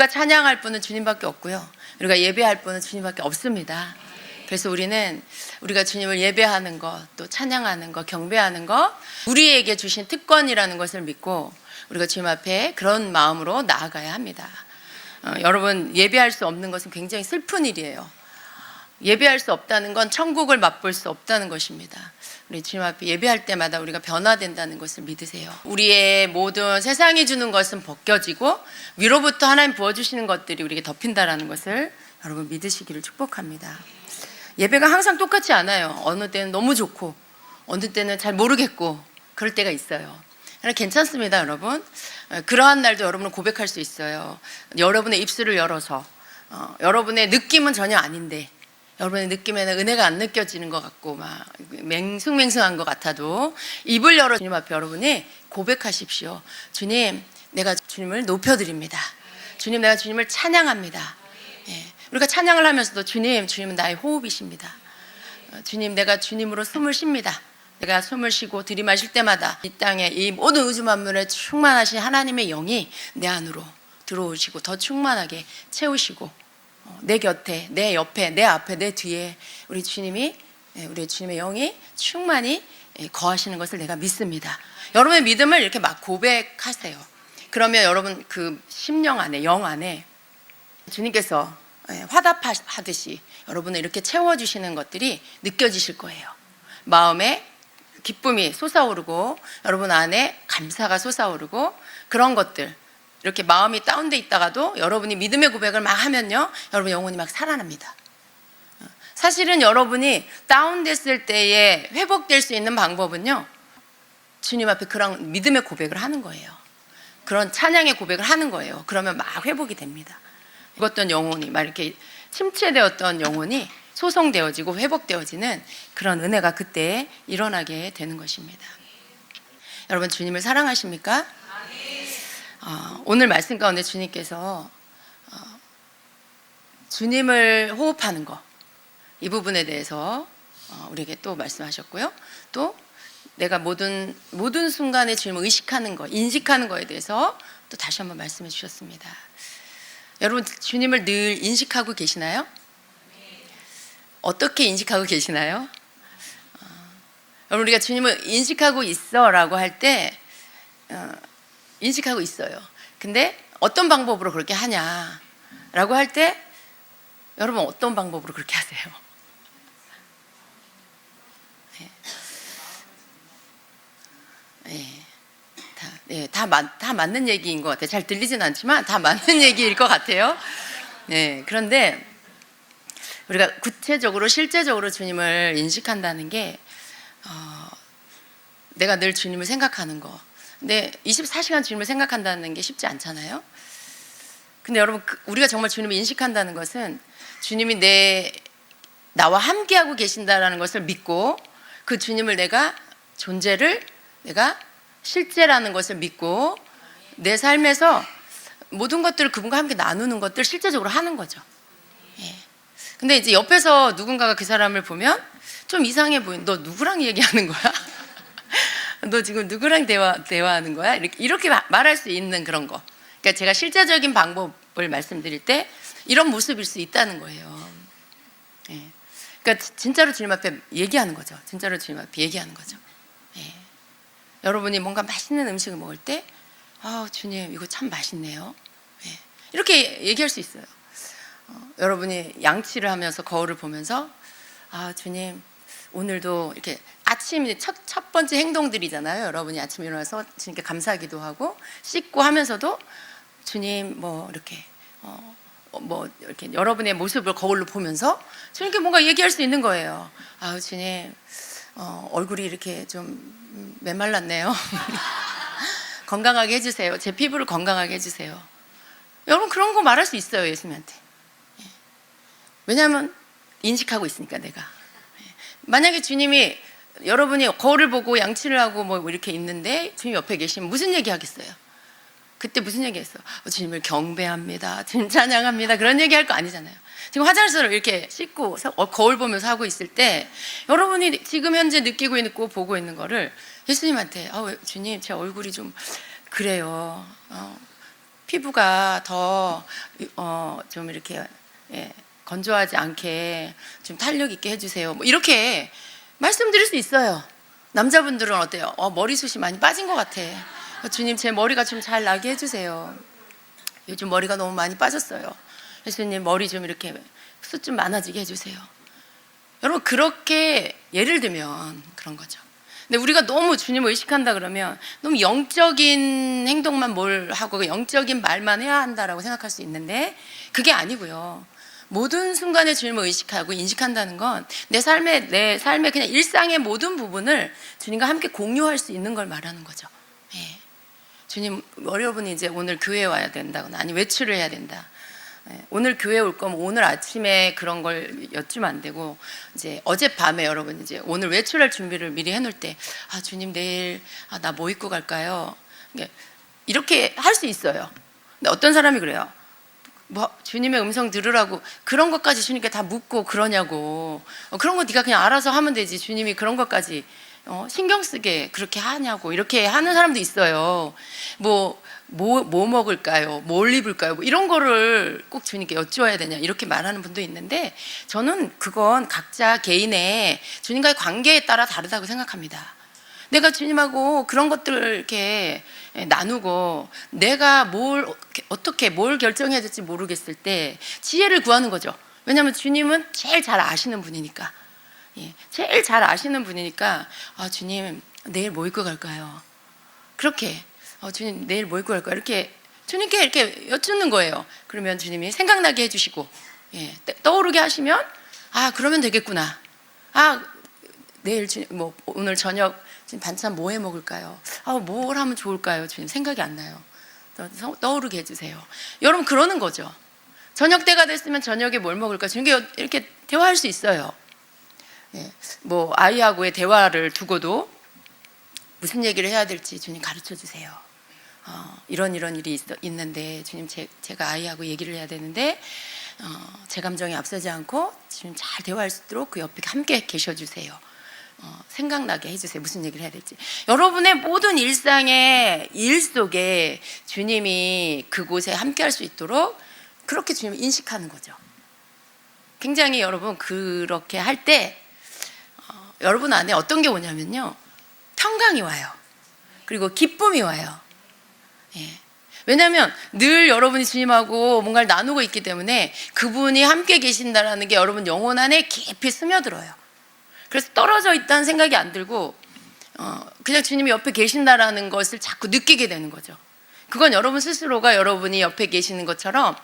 우리가 찬양할 분은 주님밖에 없고요. 우리가 예배할 분은 주님밖에 없습니다. 그래서 우리가 주님을 예배하는 것, 또 찬양하는 것, 경배하는 것, 우리에게 주신 특권이라는 것을 믿고 우리가 주님 앞에 그런 마음으로 나아가야 합니다. 여러분, 예배할 수 없는 것은 굉장히 슬픈 일이에요. 예배할 수 없다는 건 천국을 맛볼 수 없다는 것입니다. 우리 주님 앞에 예배할 때마다 우리가 변화된다는 것을 믿으세요. 우리의 모든 세상이 주는 것은 벗겨지고 위로부터 하나님 부어주시는 것들이 우리에게 덮인다는 것을 여러분 믿으시기를 축복합니다. 예배가 항상 똑같지 않아요. 어느 때는 너무 좋고 어느 때는 잘 모르겠고 그럴 때가 있어요. 괜찮습니다, 여러분. 그러한 날도 여러분은 고백할 수 있어요. 여러분의 입술을 열어서 여러분의 느낌은 전혀 아닌데 여러분의 느낌에는 은혜가 안 느껴지는 것 같고 막 맹숭맹숭한 것 같아도 입을 열어 주님 앞에 여러분이 고백하십시오. 주님, 내가 주님을 높여드립니다. 주님, 내가 주님을 찬양합니다. 예. 우리가 찬양을 하면서도 주님은 나의 호흡이십니다. 주님, 내가 주님으로 숨을 쉽니다. 내가 숨을 쉬고 들이마실 때마다 이 땅에 이 모든 우주 만물에 충만하신 하나님의 영이 내 안으로 들어오시고 더 충만하게 채우시고 내 곁에, 내 옆에, 내 앞에, 내 뒤에 우리 주님의 영이 충만히 거하시는 것을 내가 믿습니다. 여러분의 믿음을 이렇게 막 고백하세요. 그러면 여러분 그 심령 안에, 영 안에 주님께서 화답하듯이 여러분을 이렇게 채워주시는 것들이 느껴지실 거예요. 마음에 기쁨이 솟아오르고 여러분 안에 감사가 솟아오르고 그런 것들, 이렇게 마음이 다운돼 있다가도 여러분이 믿음의 고백을 막 하면요, 여러분 영혼이 막 살아납니다. 사실은 여러분이 다운됐을 때에 회복될 수 있는 방법은요, 주님 앞에 그런 믿음의 고백을 하는 거예요. 그런 찬양의 고백을 하는 거예요. 그러면 막 회복이 됩니다. 죽었던 영혼이 막 이렇게 침체되었던 영혼이 소송되어지고 회복되어지는 그런 은혜가 그때 일어나게 되는 것입니다. 여러분, 주님을 사랑하십니까? 오늘 말씀 가운데 주님께서 주님을 호흡하는 것, 이 부분에 대해서 우리에게 또 말씀하셨고요. 또 내가 모든 순간에 주님을 의식하는 것, 인식하는 것에 대해서 또 다시 한번 말씀해 주셨습니다. 여러분, 주님을 늘 인식하고 계시나요? 어떻게 인식하고 계시나요? 여러분, 우리가 주님을 인식하고 있어라고 할 때 인식하고 있어요. 근데 어떤 방법으로 그렇게 하냐라고 할 때 여러분 어떤 방법으로 그렇게 하세요? 다 맞는 얘기인 것 같아요. 잘 들리진 않지만 다 맞는 얘기일 것 같아요. 그런데 우리가 구체적으로 실제적으로 주님을 인식한다는 게 내가 늘 주님을 생각하는 거. 근데 24시간 주님을 생각한다는 게 쉽지 않잖아요. 근데 여러분, 우리가 정말 주님을 인식한다는 것은 주님이 나와 함께하고 계신다라는 것을 믿고 그 주님을 존재를 내가 실제라는 것을 믿고 내 삶에서 모든 것들을 그분과 함께 나누는 것들 실제적으로 하는 거죠. 근데 이제 옆에서 누군가가 그 사람을 보면 좀 이상해 보인. 너 누구랑 얘기하는 거야? 너 지금 누구랑 대화하는 거야? 이렇게 말할 수 있는 그런 거. 그러니까 제가 실제적인 방법을 말씀드릴 때 이런 모습일 수 있다는 거예요. 그러니까 진짜로 주님 앞에 얘기하는 거죠. 진짜로 주님 앞에 얘기하는 거죠. 여러분이 뭔가 맛있는 음식을 먹을 때, 주님 이거 참 맛있네요. 이렇게 얘기할 수 있어요. 여러분이 양치를 하면서 거울을 보면서, 주님 오늘도 이렇게 아침 첫 번째 행동들이잖아요. 여러분이 아침에 일어나서 주님께 감사하기도 하고 씻고 하면서도 주님 이렇게 이렇게 여러분의 모습을 거울로 보면서 주님께 뭔가 얘기할 수 있는 거예요. 주님 얼굴이 이렇게 좀 메말랐네요. 건강하게 해주세요. 제 피부를 건강하게 해주세요. 여러분 그런 거 말할 수 있어요, 예수님한테. 왜냐하면 인식하고 있으니까 내가. 만약에 주님이 여러분이 거울을 보고 양치를 하고 이렇게 있는데 주님 옆에 계시면 무슨 얘기 하겠어요? 그때 무슨 얘기 했어? 주님을 경배합니다. 주님 찬양합니다. 그런 얘기 할 거 아니잖아요. 지금 화장실을 이렇게 씻고 거울 보면서 하고 있을 때 여러분이 지금 현재 느끼고 있고 보고 있는 거를 예수님한테 주님 제 얼굴이 좀 그래요. 피부가 더 좀 이렇게 건조하지 않게 좀 탄력 있게 해주세요. 뭐 이렇게 말씀드릴 수 있어요. 남자분들은 어때요? 머리숱이 많이 빠진 것 같아. 주님, 제 머리가 좀 잘 나게 해주세요. 요즘 머리가 너무 많이 빠졌어요. 예수님, 머리 좀 이렇게 숱 좀 많아지게 해주세요. 여러분, 그렇게 예를 들면 그런 거죠. 근데 우리가 너무 주님을 의식한다 그러면 너무 영적인 행동만 뭘 하고 영적인 말만 해야 한다라고 생각할 수 있는데, 그게 아니고요. 모든 순간에 주님을 의식하고 인식한다는 건 내 삶의 그냥 일상의 모든 부분을 주님과 함께 공유할 수 있는 걸 말하는 거죠. 예. 주님, 여러분이 이제 오늘 교회에 와야 된다거나 아니 외출을 해야 된다. 오늘 교회 올 거면 오늘 아침에 그런 걸 여쭈면 안 되고, 이제 어젯밤에 여러분 이제 오늘 외출할 준비를 미리 해놓을 때, 주님 내일 나 뭐 입고 갈까요? 이렇게 할 수 있어요. 근데 어떤 사람이 그래요. 뭐 주님의 음성 들으라고 그런 것까지 주님께 다 묻고 그러냐고. 그런 거 네가 그냥 알아서 하면 되지. 주님이 그런 것까지 신경 쓰게 그렇게 하냐고. 이렇게 하는 사람도 있어요. 뭐 먹을까요? 뭘 입을까요? 뭐 이런 거를 꼭 주님께 여쭈어야 되냐 이렇게 말하는 분도 있는데, 저는 그건 각자 개인의 주님과의 관계에 따라 다르다고 생각합니다. 내가 주님하고 그런 것들을 이렇게 나누고 내가 어떻게 뭘 결정해야 될지 모르겠을 때 지혜를 구하는 거죠. 왜냐하면 주님은 제일 잘 아시는 분이니까. 제일 잘 아시는 분이니까 주님 내일 뭐 입고 갈까요? 그렇게 주님 내일 뭐 입고 갈까요? 이렇게 주님께 이렇게 여쭙는 거예요. 그러면 주님이 생각나게 해주시고 떠오르게 하시면 그러면 되겠구나. 내일 뭐 오늘 저녁 반찬 뭐 해 먹을까요? 뭘 하면 좋을까요? 주님 생각이 안 나요. 떠오르게 해주세요. 여러분 그러는 거죠. 저녁 때가 됐으면 저녁에 뭘 먹을까? 주님께 이렇게 대화할 수 있어요. 뭐 아이하고의 대화를 두고도 무슨 얘기를 해야 될지 주님 가르쳐 주세요. 이런 일이 있는데 주님 제가 아이하고 얘기를 해야 되는데 제 감정에 앞서지 않고 주님 잘 대화할 수 있도록 그 옆에 함께 계셔 주세요. 생각나게 해주세요. 무슨 얘기를 해야 될지. 여러분의 모든 일상의 일 속에 주님이 그곳에 함께 할 수 있도록 그렇게 주님을 인식하는 거죠. 굉장히 여러분 그렇게 할 때 여러분 안에 어떤 게 오냐면요, 평강이 와요. 그리고 기쁨이 와요. 왜냐하면 늘 여러분이 주님하고 뭔가를 나누고 있기 때문에 그분이 함께 계신다는 게 여러분 영혼 안에 깊이 스며들어요. 그래서 떨어져 있다는 생각이 안 들고 그냥 주님이 옆에 계신다라는 것을 자꾸 느끼게 되는 거죠. 그건 여러분 스스로가 여러분이 옆에 계시는 것처럼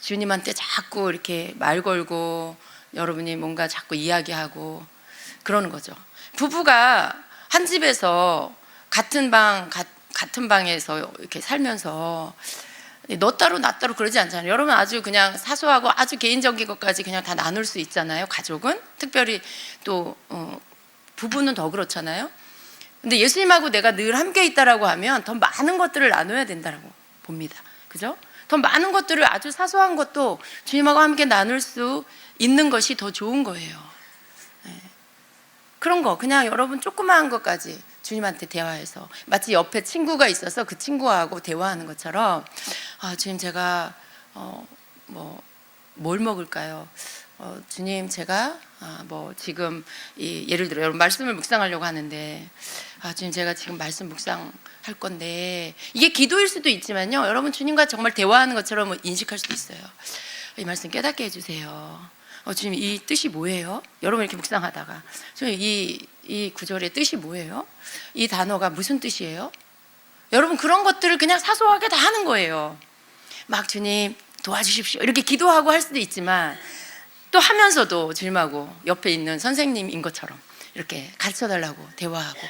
주님한테 자꾸 이렇게 말 걸고 여러분이 뭔가 자꾸 이야기하고 그러는 거죠. 부부가 한 집에서 같은 방에서 이렇게 살면서 너 따로 나 따로 그러지 않잖아요. 여러분 아주 그냥 사소하고 아주 개인적인 것까지 그냥 다 나눌 수 있잖아요. 가족은 특별히 또 부부는 더 그렇잖아요. 근데 예수님하고 내가 늘 함께 있다라고 하면 더 많은 것들을 나눠야 된다라고 봅니다. 그죠? 더 많은 것들을 아주 사소한 것도 주님하고 함께 나눌 수 있는 것이 더 좋은 거예요. 그런 거 그냥 여러분 조그마한 것까지 주님한테 대화해서 마치 옆에 친구가 있어서 그 친구하고 대화하는 것처럼 주님 제가 뭘 먹을까요? 주님 제가 뭐 지금 예를 들어 여러분 말씀을 묵상하려고 하는데 주님 제가 지금 말씀 묵상할 건데, 이게 기도일 수도 있지만요, 여러분 주님과 정말 대화하는 것처럼 인식할 수도 있어요. 이 말씀 깨닫게 해주세요. 주님 이 뜻이 뭐예요? 여러분 이렇게 묵상하다가 주님 이 구절의 뜻이 뭐예요? 이 단어가 무슨 뜻이에요? 여러분 그런 것들을 그냥 사소하게 다 하는 거예요. 막 주님 도와주십시오 이렇게 기도하고 할 수도 있지만, 또 하면서도 주님하고 옆에 있는 선생님인 것처럼 이렇게 가르쳐달라고 대화하고,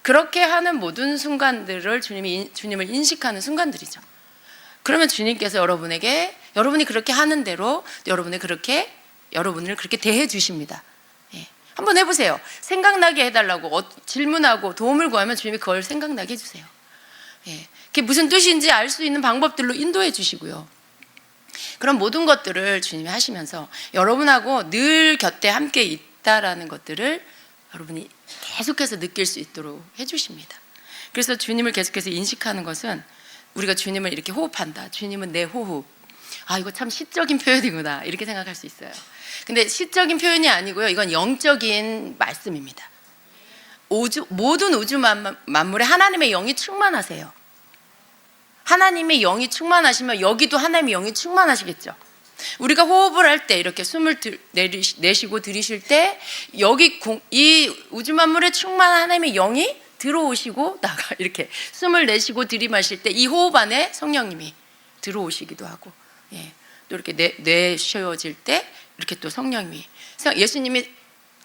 그렇게 하는 모든 순간들을 주님을 인식하는 순간들이죠. 그러면 주님께서 여러분이 그렇게 하는 대로 여러분을 그렇게 대해 주십니다. 한번 해보세요. 생각나게 해달라고 질문하고 도움을 구하면 주님이 그걸 생각나게 해주세요. 그게 무슨 뜻인지 알 수 있는 방법들로 인도해 주시고요. 그런 모든 것들을 주님이 하시면서 여러분하고 늘 곁에 함께 있다라는 것들을 여러분이 계속해서 느낄 수 있도록 해주십니다. 그래서 주님을 계속해서 인식하는 것은 우리가 주님을 이렇게 호흡한다. 주님은 내 호흡. 아, 이거 참 시적인 표현이구나. 이렇게 생각할 수 있어요. 근데 시적인 표현이 아니고요. 이건 영적인 말씀입니다. 모든 우주 만물에 하나님의 영이 충만하세요. 하나님의 영이 충만하시면 여기도 하나님의 영이 충만하시겠죠. 우리가 호흡을 할 때 이렇게 숨을 내쉬고 들이쉴 때 여기 이 우주 만물에 충만한 하나님의 영이 들어오시고 나가 이렇게 숨을 내쉬고 들이마실 때 이 호흡 안에 성령님이 들어오시기도 하고, 예, 또 이렇게 내쉬어질 때 이렇게 또 성령님이, 예수님이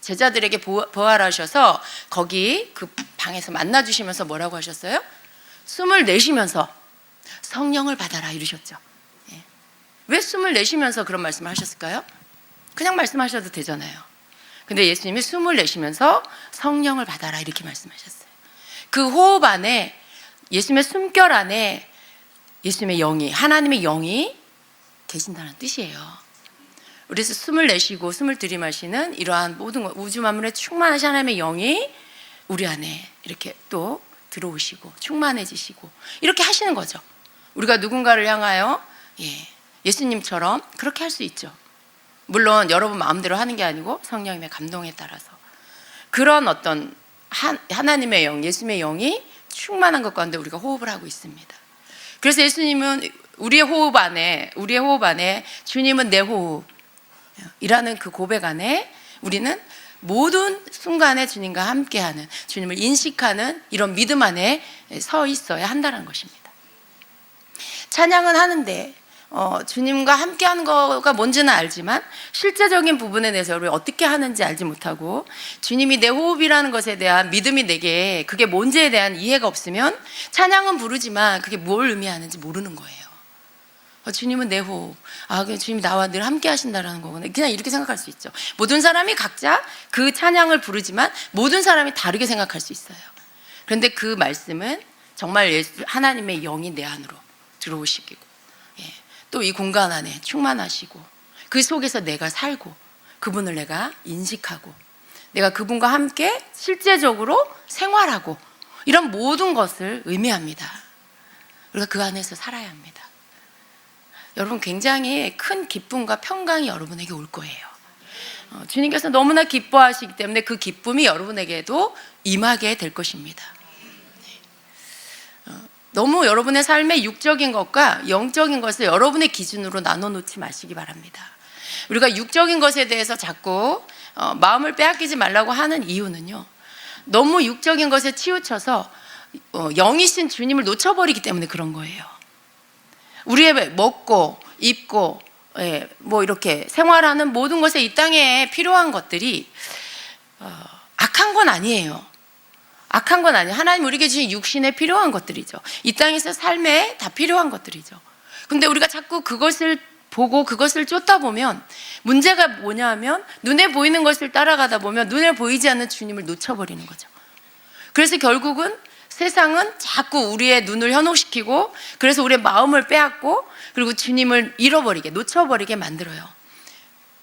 제자들에게 부활하셔서 거기 그 방에서 만나주시면서 뭐라고 하셨어요? 숨을 내쉬면서 성령을 받아라 이러셨죠. 예. 왜 숨을 내쉬면서 그런 말씀을 하셨을까요? 그냥 말씀하셔도 되잖아요. 근데 예수님이 숨을 내쉬면서 성령을 받아라 이렇게 말씀하셨어요. 그 호흡 안에, 예수님의 숨결 안에 예수님의 영이, 하나님의 영이 계신다는 뜻이에요. 그래서 숨을 내쉬고 숨을 들이마시는 이러한 모든 우주 만물에 충만하신 하나님의 영이 우리 안에 이렇게 또 들어오시고 충만해지시고 이렇게 하시는 거죠. 우리가 누군가를 향하여 예수님처럼 그렇게 할 수 있죠. 물론 여러분 마음대로 하는 게 아니고 성령님의 감동에 따라서 그런 어떤 하나님의 영, 예수님의 영이 충만한 것 가운데 우리가 호흡을 하고 있습니다. 그래서 예수님은 우리의 호흡 안에 주님은 내 호흡이라는 그 고백 안에 우리는 모든 순간에 주님과 함께하는, 주님을 인식하는 이런 믿음 안에 서 있어야 한다는 것입니다. 찬양은 하는데 주님과 함께하는 거가 뭔지는 알지만 실제적인 부분에 대해서 우리 어떻게 하는지 알지 못하고 주님이 내 호흡이라는 것에 대한 믿음이 내게 그게 뭔지에 대한 이해가 없으면 찬양은 부르지만 그게 뭘 의미하는지 모르는 거예요. 주님은 내 호흡. 아, 그냥 주님이 나와 늘 함께 하신다라는 거구나. 그냥 이렇게 생각할 수 있죠. 모든 사람이 각자 그 찬양을 부르지만 모든 사람이 다르게 생각할 수 있어요. 그런데 그 말씀은 정말 하나님의 영이 내 안으로 들어오시고 또 이 공간 안에 충만하시고 그 속에서 내가 살고 그분을 내가 인식하고 내가 그분과 함께 실제적으로 생활하고 이런 모든 것을 의미합니다. 우리가 그 안에서 살아야 합니다. 여러분 굉장히 큰 기쁨과 평강이 여러분에게 올 거예요. 주님께서 너무나 기뻐하시기 때문에 그 기쁨이 여러분에게도 임하게 될 것입니다. 너무 여러분의 삶의 육적인 것과 영적인 것을 여러분의 기준으로 나눠놓지 마시기 바랍니다. 우리가 육적인 것에 대해서 자꾸 마음을 빼앗기지 말라고 하는 이유는요, 너무 육적인 것에 치우쳐서 영이신 주님을 놓쳐버리기 때문에 그런 거예요. 우리의 먹고 입고 뭐 이렇게 생활하는 모든 것에 이 땅에 필요한 것들이 악한 건 아니에요. 악한 건 아니에요. 하나님 우리에게 주신 육신에 필요한 것들이죠. 이 땅에서 삶에 다 필요한 것들이죠. 근데 우리가 자꾸 그것을 보고 그것을 쫓다 보면 문제가 뭐냐 하면 눈에 보이는 것을 따라가다 보면 눈에 보이지 않는 주님을 놓쳐버리는 거죠. 그래서 결국은 세상은 자꾸 우리의 눈을 현혹시키고 그래서 우리의 마음을 빼앗고 그리고 주님을 잃어버리게, 놓쳐버리게 만들어요.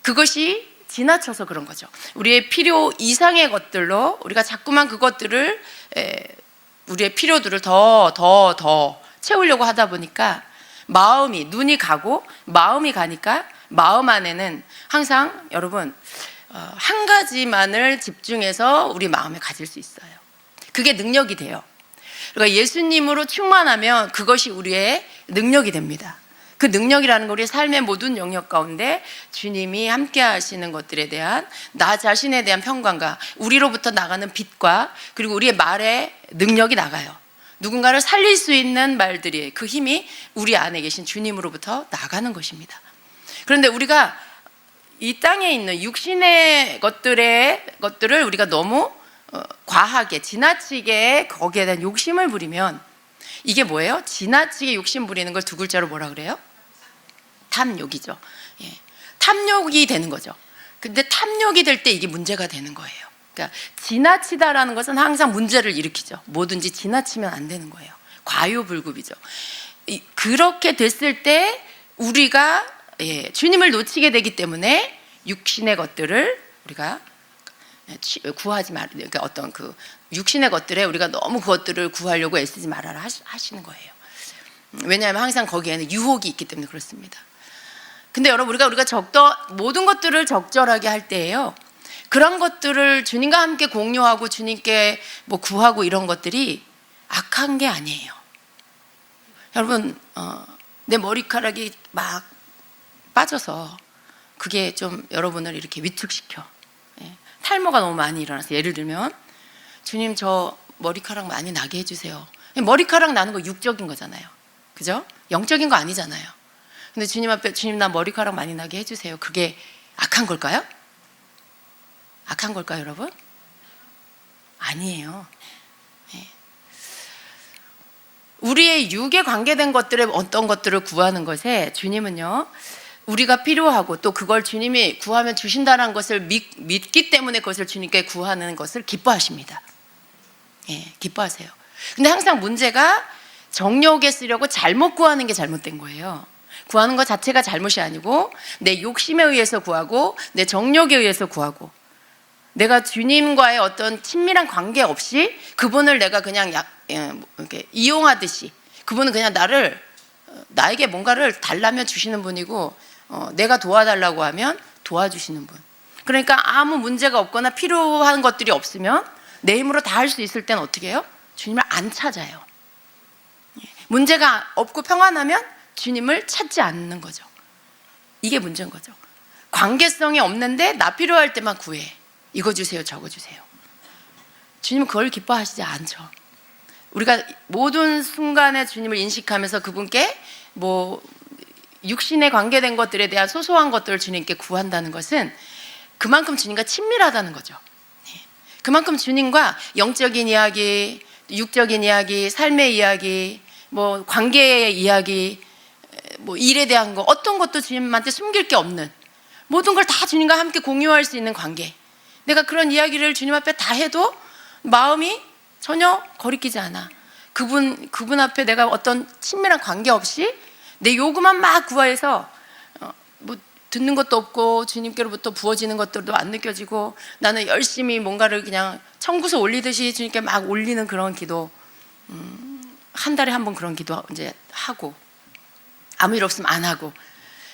그것이 지나쳐서 그런 거죠. 우리의 필요 이상의 것들로 우리가 자꾸만 그것들을 우리의 필요들을 더 채우려고 하다 보니까 눈이 가고 마음이 가니까 마음 안에는 항상 여러분 한 가지만을 집중해서 우리 마음에 가질 수 있어요. 그게 능력이 돼요. 그러니까 예수님으로 충만하면 그것이 우리의 능력이 됩니다. 그 능력이라는 건 우리 삶의 모든 영역 가운데 주님이 함께 하시는 것들에 대한 나 자신에 대한 평강과 우리로부터 나가는 빛과 그리고 우리의 말에 능력이 나가요. 누군가를 살릴 수 있는 말들이 그 힘이 우리 안에 계신 주님으로부터 나가는 것입니다. 그런데 우리가 이 땅에 있는 육신의 것들을 우리가 너무 과하게 지나치게 거기에 대한 욕심을 부리면 이게 뭐예요? 지나치게 욕심 부리는 걸 두 글자로 뭐라 그래요? 탐욕이죠. 탐욕이 되는 거죠. 근데 탐욕이 될 때 이게 문제가 되는 거예요. 그러니까 지나치다라는 것은 항상 문제를 일으키죠. 뭐든지 지나치면 안 되는 거예요. 과유불급이죠. 그렇게 됐을 때 우리가 주님을 놓치게 되기 때문에 육신의 것들을 우리가 구하지 말아야 돼요. 그러니까 어떤 그 육신의 것들에 우리가 너무 그것들을 구하려고 애쓰지 말아라 하시는 거예요. 왜냐하면 항상 거기에는 유혹이 있기 때문에 그렇습니다. 근데 여러분, 우리가 모든 것들을 적절하게 할 때예요, 그런 것들을 주님과 함께 공유하고 주님께 뭐 구하고 이런 것들이 악한 게 아니에요. 여러분, 내 머리카락이 막 빠져서 그게 좀 여러분을 이렇게 위축시켜. 탈모가 너무 많이 일어나서, 예를 들면 주님 저 머리카락 많이 나게 해주세요. 머리카락 나는 거 육적인 거잖아요, 그죠? 영적인 거 아니잖아요. 근데 주님 앞에, 주님 나 머리카락 많이 나게 해주세요. 그게 악한 걸까요? 악한 걸까요, 여러분? 아니에요. 우리의 육에 관계된 것들에 어떤 것들을 구하는 것에 주님은요, 우리가 필요하고 또 그걸 주님이 구하면 주신다는 것을 믿기 때문에 그것을 주님께 구하는 것을 기뻐하십니다. 기뻐하세요. 근데 항상 문제가 정욕에 쓰려고 잘못 구하는 게 잘못된 거예요. 구하는 것 자체가 잘못이 아니고 내 욕심에 의해서 구하고 내 정욕에 의해서 구하고, 내가 주님과의 어떤 친밀한 관계 없이 그분을 내가 그냥 이렇게 이용하듯이, 그분은 그냥 나에게 뭔가를 달라면 주시는 분이고, 내가 도와달라고 하면 도와주시는 분. 그러니까 아무 문제가 없거나 필요한 것들이 없으면 내 힘으로 다 할 수 있을 때는 어떻게 해요? 주님을 안 찾아요. 문제가 없고 평안하면 주님을 찾지 않는 거죠. 이게 문제인 거죠. 관계성이 없는데 나 필요할 때만 구해. 이거 주세요, 저거 주세요. 주님은 그걸 기뻐하시지 않죠. 우리가 모든 순간에 주님을 인식하면서 그분께 뭐 육신에 관계된 것들에 대한 소소한 것들을 주님께 구한다는 것은 그만큼 주님과 친밀하다는 거죠. 그만큼 주님과 영적인 이야기, 육적인 이야기, 삶의 이야기, 뭐 관계의 이야기, 뭐 일에 대한 거, 어떤 것도 주님한테 숨길 게 없는, 모든 걸 다 주님과 함께 공유할 수 있는 관계. 내가 그런 이야기를 주님 앞에 다 해도 마음이 전혀 거리끼지 않아. 그분 앞에 내가 어떤 친밀한 관계 없이 내 요구만 막 구하해서 뭐 듣는 것도 없고 주님께로부터 부어지는 것들도 안 느껴지고, 나는 열심히 뭔가를 그냥 청구서 올리듯이 주님께 막 올리는 그런 기도, 한 달에 한 번 그런 기도 이제 하고, 아무 일 없으면 안 하고,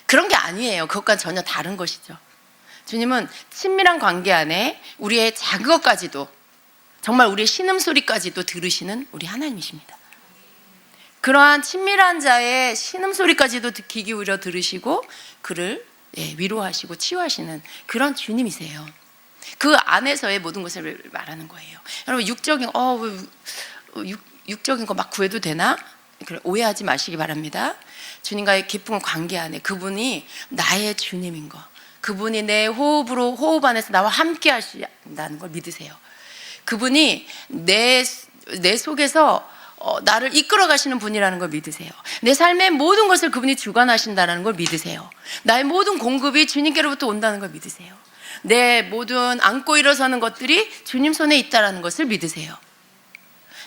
그런 게 아니에요. 그것과 전혀 다른 것이죠. 주님은 친밀한 관계 안에 우리의 작은 것까지도, 정말 우리의 신음소리까지도 들으시는 우리 하나님이십니다. 그러한 친밀한 자의 신음소리까지도 귀 기울여 들으시고 그를 위로하시고 치유하시는 그런 주님이세요. 그 안에서의 모든 것을 말하는 거예요. 여러분, 육적인 거 막 구해도 되나? 오해하지 마시기 바랍니다. 주님과의 깊은 관계 안에 그분이 나의 주님인 거, 그분이 내 호흡 안에서 나와 함께 하신다는 걸 믿으세요. 그분이 내 속에서 나를 이끌어 가시는 분이라는 걸 믿으세요. 내 삶의 모든 것을 그분이 주관하신다는 걸 믿으세요. 나의 모든 공급이 주님께로부터 온다는 걸 믿으세요. 내 모든 안고 일어서는 것들이 주님 손에 있다는 것을 믿으세요.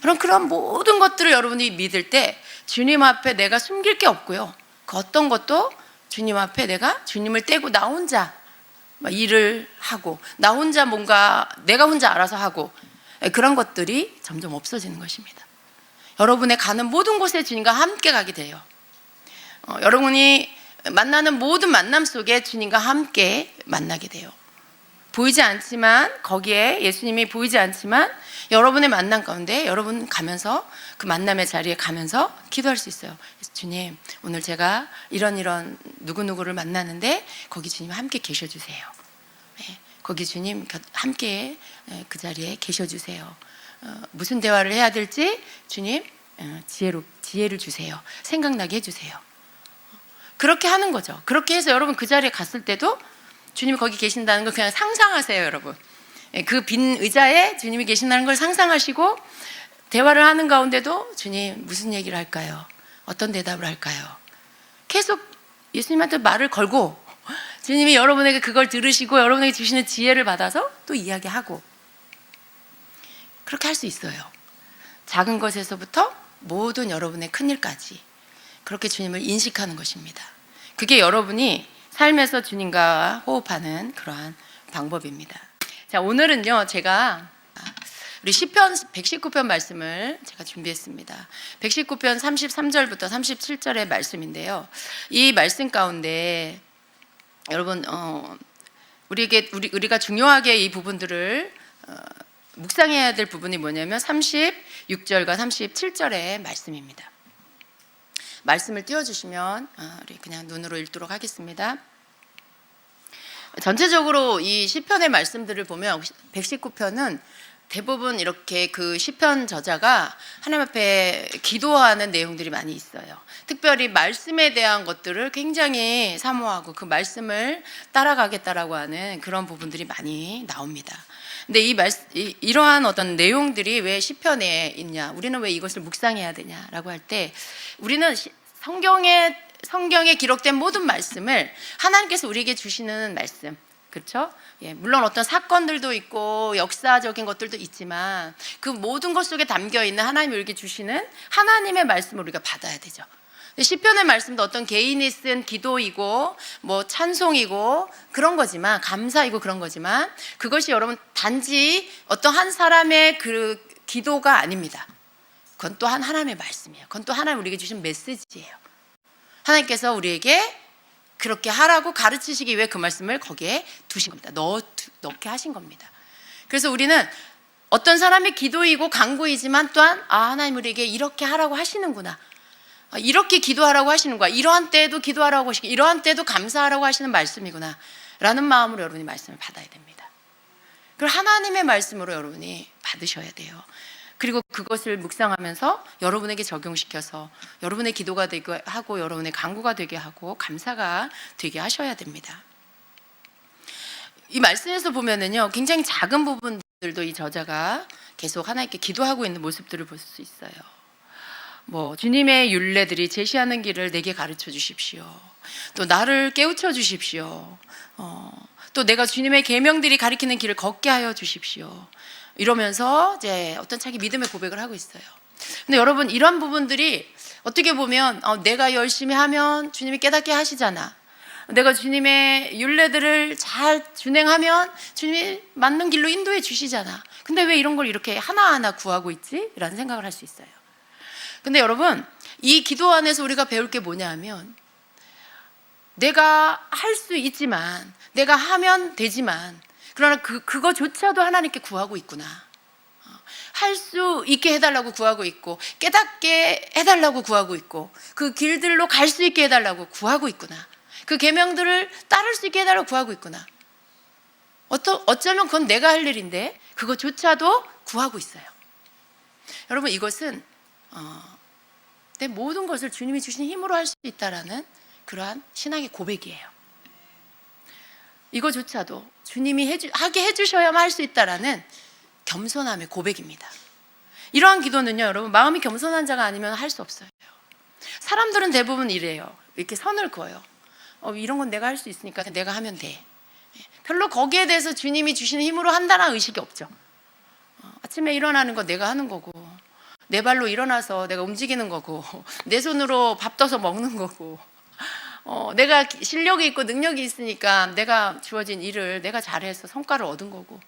그럼 그런 모든 것들을 여러분이 믿을 때 주님 앞에 내가 숨길 게 없고요, 그 어떤 것도 주님 앞에 내가 주님을 떼고 나 혼자 일을 하고, 나 혼자 뭔가 내가 혼자 알아서 하고, 그런 것들이 점점 없어지는 것입니다. 여러분의 가는 모든 곳에 주님과 함께 가게 돼요. 여러분이 만나는 모든 만남 속에 주님과 함께 만나게 돼요. 보이지 않지만, 거기에 예수님이 보이지 않지만 여러분의 만남 가운데 여러분 가면서 그 만남의 자리에 가면서 기도할 수 있어요. 주님, 오늘 제가 이런 누구누구를 만나는데 거기 주님 함께 계셔주세요. 거기 주님 함께 그 자리에 계셔주세요. 무슨 대화를 해야 될지 주님 지혜를 주세요. 생각나게 해주세요. 그렇게 하는 거죠. 그렇게 해서 여러분 그 자리에 갔을 때도 주님이 거기 계신다는 걸 그냥 상상하세요, 여러분. 그 빈 의자에 주님이 계신다는 걸 상상하시고 대화를 하는 가운데도 주님 무슨 얘기를 할까요? 어떤 대답을 할까요? 계속 예수님한테 말을 걸고 주님이 여러분에게 그걸 들으시고 여러분에게 주시는 지혜를 받아서 또 이야기하고, 그렇게 할 수 있어요. 작은 것에서부터 모든 여러분의 큰일까지 그렇게 주님을 인식하는 것입니다. 그게 여러분이 삶에서 주님과 호흡하는 그러한 방법입니다. 자, 오늘은요, 제가 우리 시편 119편 말씀을 제가 준비했습니다. 119편 33절부터 37절의 말씀인데요. 이 말씀 가운데 여러분 우리가 중요하게 이 부분들을 묵상해야 될 부분이 뭐냐면 36절과 37절의 말씀입니다. 말씀을 띄워주시면 우리 그냥 눈으로 읽도록 하겠습니다. 전체적으로 이 시편의 말씀들을 보면 119편은 대부분 이렇게 그 시편 저자가 하나님 앞에 기도하는 내용들이 많이 있어요. 특별히 말씀에 대한 것들을 굉장히 사모하고 그 말씀을 따라가겠다라고 하는 그런 부분들이 많이 나옵니다. 근데 이러한 어떤 내용들이 왜 시편에 있냐, 우리는 왜 이것을 묵상해야 되냐라고 할 때, 우리는 성경에 기록된 모든 말씀을 하나님께서 우리에게 주시는 말씀, 그렇죠? 예, 물론 어떤 사건들도 있고 역사적인 것들도 있지만 그 모든 것 속에 담겨 있는 하나님이 우리에게 주시는 하나님의 말씀을 우리가 받아야 되죠. 시편의 말씀도 어떤 개인이 쓴 기도이고 뭐 찬송이고 그런 거지만, 감사이고 그런 거지만, 그것이 여러분 단지 어떤 한 사람의 그 기도가 아닙니다. 그건 또한 하나님의 말씀이에요. 그건 또 하나님 우리에게 주신 메시지예요. 하나님께서 우리에게 그렇게 하라고 가르치시기 위해 그 말씀을 거기에 두신 겁니다. 넣게 하신 겁니다. 그래서 우리는 어떤 사람의 기도이고 간구이지만 또한 하나님 우리에게 이렇게 하라고 하시는구나, 이렇게 기도하라고 하시는구나, 이러한 때에도 기도하라고 하시고 이러한 때도 감사하라고 하시는 말씀이구나 라는 마음으로 여러분이 말씀을 받아야 됩니다. 그걸 하나님의 말씀으로 여러분이 받으셔야 돼요. 그리고 그것을 묵상하면서 여러분에게 적용시켜서 여러분의 기도가 되게 하고 여러분의 간구가 되게 하고 감사가 되게 하셔야 됩니다. 이 말씀에서 보면은요, 굉장히 작은 부분들도 이 저자가 계속 하나님께 기도하고 있는 모습들을 볼 수 있어요. 뭐 주님의 율례들이 제시하는 길을 내게 가르쳐 주십시오. 또 나를 깨우쳐 주십시오. 또 내가 주님의 계명들이 가리키는 길을 걷게 하여 주십시오. 이러면서 이제 어떤 자기 믿음의 고백을 하고 있어요. 근데 여러분, 이런 부분들이 어떻게 보면 내가 열심히 하면 주님이 깨닫게 하시잖아, 내가 주님의 율례들을 잘 준행하면 주님이 맞는 길로 인도해 주시잖아, 근데 왜 이런 걸 이렇게 하나하나 구하고 있지? 라는 생각을 할 수 있어요. 근데 여러분, 이 기도 안에서 우리가 배울 게 뭐냐 하면, 내가 할 수 있지만, 내가 하면 되지만, 그러나 그거조차도 하나님께 구하고 있구나, 할 수 있게 해달라고 구하고 있고, 깨닫게 해달라고 구하고 있고, 그 길들로 갈 수 있게 해달라고 구하고 있구나, 그 계명들을 따를 수 있게 해달라고 구하고 있구나. 어쩌면 그건 내가 할 일인데 그거조차도 구하고 있어요. 여러분, 이것은 내 모든 것을 주님이 주신 힘으로 할 수 있다라는 그러한 신앙의 고백이에요. 이거조차도 주님이 하게 해주셔야만 할 수 있다라는 겸손함의 고백입니다. 이러한 기도는요, 여러분, 마음이 겸손한 자가 아니면 할 수 없어요. 사람들은 대부분 이래요. 이렇게 선을 그어요. 이런 건 내가 할 수 있으니까 내가 하면 돼. 별로 거기에 대해서 주님이 주시는 힘으로 한다는 의식이 없죠. 아침에 일어나는 거 내가 하는 거고, 내 발로 일어나서 내가 움직이는 거고, 내 손으로 밥 떠서 먹는 거고, 내가 실력이 있고 능력이 있으니까 내가 주어진 일을 내가 잘해서 성과를 얻은 거고.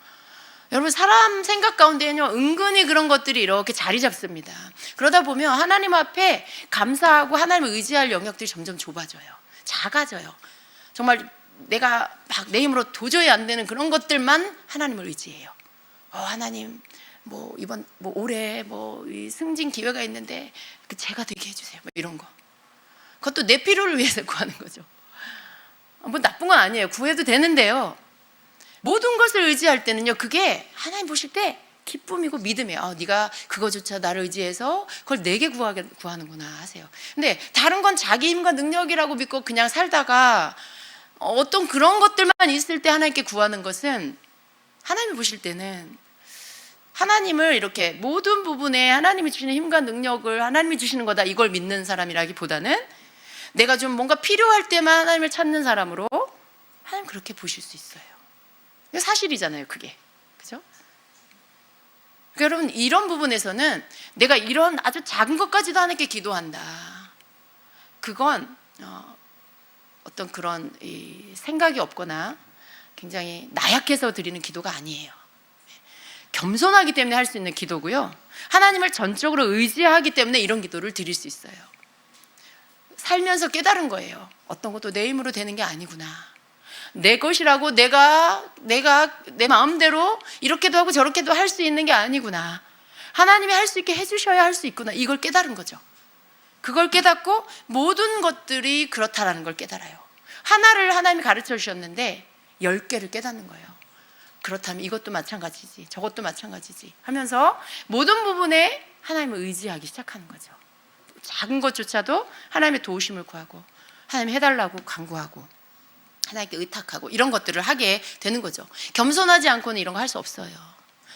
여러분, 사람 생각 가운데는요, 은근히 그런 것들이 이렇게 자리 잡습니다. 그러다 보면 하나님 앞에 감사하고 하나님을 의지할 영역들이 점점 좁아져요. 작아져요. 정말 내가 막 내 힘으로 도저히 안 되는 그런 것들만 하나님을 의지해요. 하나님, 이번 올해 이 승진 기회가 있는데 제가 되게 해주세요. 이런 거. 그것도 내 필요를 위해서 구하는 거죠. 나쁜 건 아니에요. 구해도 되는데요, 모든 것을 의지할 때는요, 그게 하나님 보실 때 기쁨이고 믿음이에요. 네가 그거조차 나를 의지해서 그걸 내게 구하는구나 하세요. 근데 다른 건 자기 힘과 능력이라고 믿고 그냥 살다가 어떤 그런 것들만 있을 때 하나님께 구하는 것은, 하나님이 보실 때는 하나님을 이렇게 모든 부분에 하나님이 주시는 힘과 능력을 하나님이 주시는 거다, 이걸 믿는 사람이라기보다는 내가 좀 뭔가 필요할 때만 하나님을 찾는 사람으로 하나님 그렇게 보실 수 있어요. 사실이잖아요, 그게. 그죠? 그러니까 여러분, 이런 부분에서는 내가 이런 아주 작은 것까지도 하나님께 기도한다, 그건 어떤 그런 생각이 없거나 굉장히 나약해서 드리는 기도가 아니에요. 겸손하기 때문에 할 수 있는 기도고요. 하나님을 전적으로 의지하기 때문에 이런 기도를 드릴 수 있어요. 살면서 깨달은 거예요. 어떤 것도 내 힘으로 되는 게 아니구나. 내 것이라고 내가 내 마음대로 이렇게도 하고 저렇게도 할 수 있는 게 아니구나. 하나님이 할 수 있게 해주셔야 할 수 있구나. 이걸 깨달은 거죠. 그걸 깨닫고 모든 것들이 그렇다라는 걸 깨달아요. 하나를 하나님이 가르쳐 주셨는데 10개를 깨닫는 거예요. 그렇다면 이것도 마찬가지지, 저것도 마찬가지지 하면서 모든 부분에 하나님을 의지하기 시작하는 거죠. 작은 것조차도 하나님의 도우심을 구하고 하나님 해달라고 간구하고 하나님께 의탁하고 이런 것들을 하게 되는 거죠. 겸손하지 않고는 이런 거 할 수 없어요.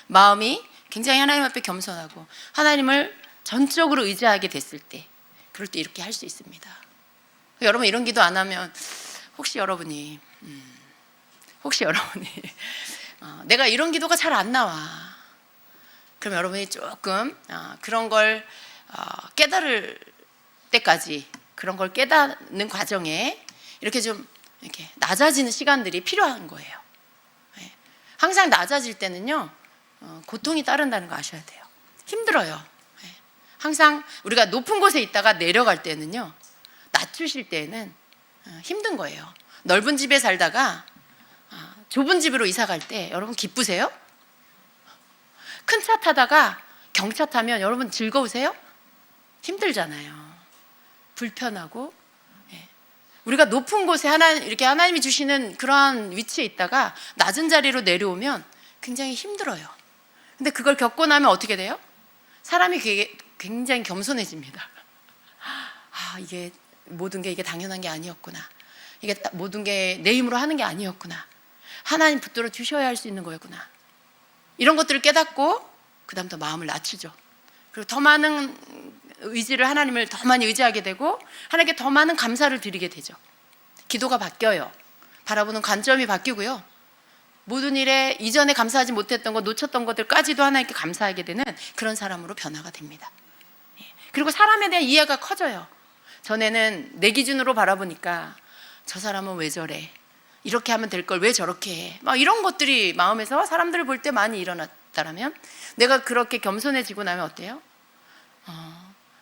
마음이 굉장히 하나님 앞에 겸손하고 하나님을 전적으로 의지하게 됐을 때, 그럴 때 이렇게 할 수 있습니다. 여러분 이런 기도 안 하면 혹시 여러분이 내가 이런 기도가 잘 안 나와, 그럼 여러분이 조금 그런 걸 깨달을 때까지, 그런 걸 깨닫는 과정에 이렇게 좀 이렇게 낮아지는 시간들이 필요한 거예요. 항상 낮아질 때는요 고통이 따른다는 거 아셔야 돼요. 힘들어요. 항상 우리가 높은 곳에 있다가 내려갈 때는요, 낮추실 때는 힘든 거예요. 넓은 집에 살다가 좁은 집으로 이사 갈 때 여러분 기쁘세요? 큰 차 타다가 경차 타면 여러분 즐거우세요? 힘들잖아요. 불편하고. 우리가 높은 곳에 이렇게 하나님이 주시는 그러한 위치에 있다가 낮은 자리로 내려오면 굉장히 힘들어요. 근데 그걸 겪고 나면 어떻게 돼요? 사람이 굉장히 겸손해집니다. 이게 모든 게 이게 당연한 게 아니었구나. 이게 모든 게 내 힘으로 하는 게 아니었구나. 하나님 붙들어 주셔야 할 수 있는 거였구나. 이런 것들을 깨닫고 그 다음부터 마음을 낮추죠. 그리고 더 많은 의지를, 하나님을 더 많이 의지하게 되고 하나님께 더 많은 감사를 드리게 되죠. 기도가 바뀌어요. 바라보는 관점이 바뀌고요. 모든 일에 이전에 감사하지 못했던 것, 놓쳤던 것들까지도 하나님께 감사하게 되는 그런 사람으로 변화가 됩니다. 그리고 사람에 대한 이해가 커져요. 전에는 내 기준으로 바라보니까 저 사람은 왜 저래? 이렇게 하면 될 걸 왜 저렇게 해? 막 이런 것들이 마음에서 사람들을 볼 때 많이 일어났다면, 내가 그렇게 겸손해지고 나면 어때요?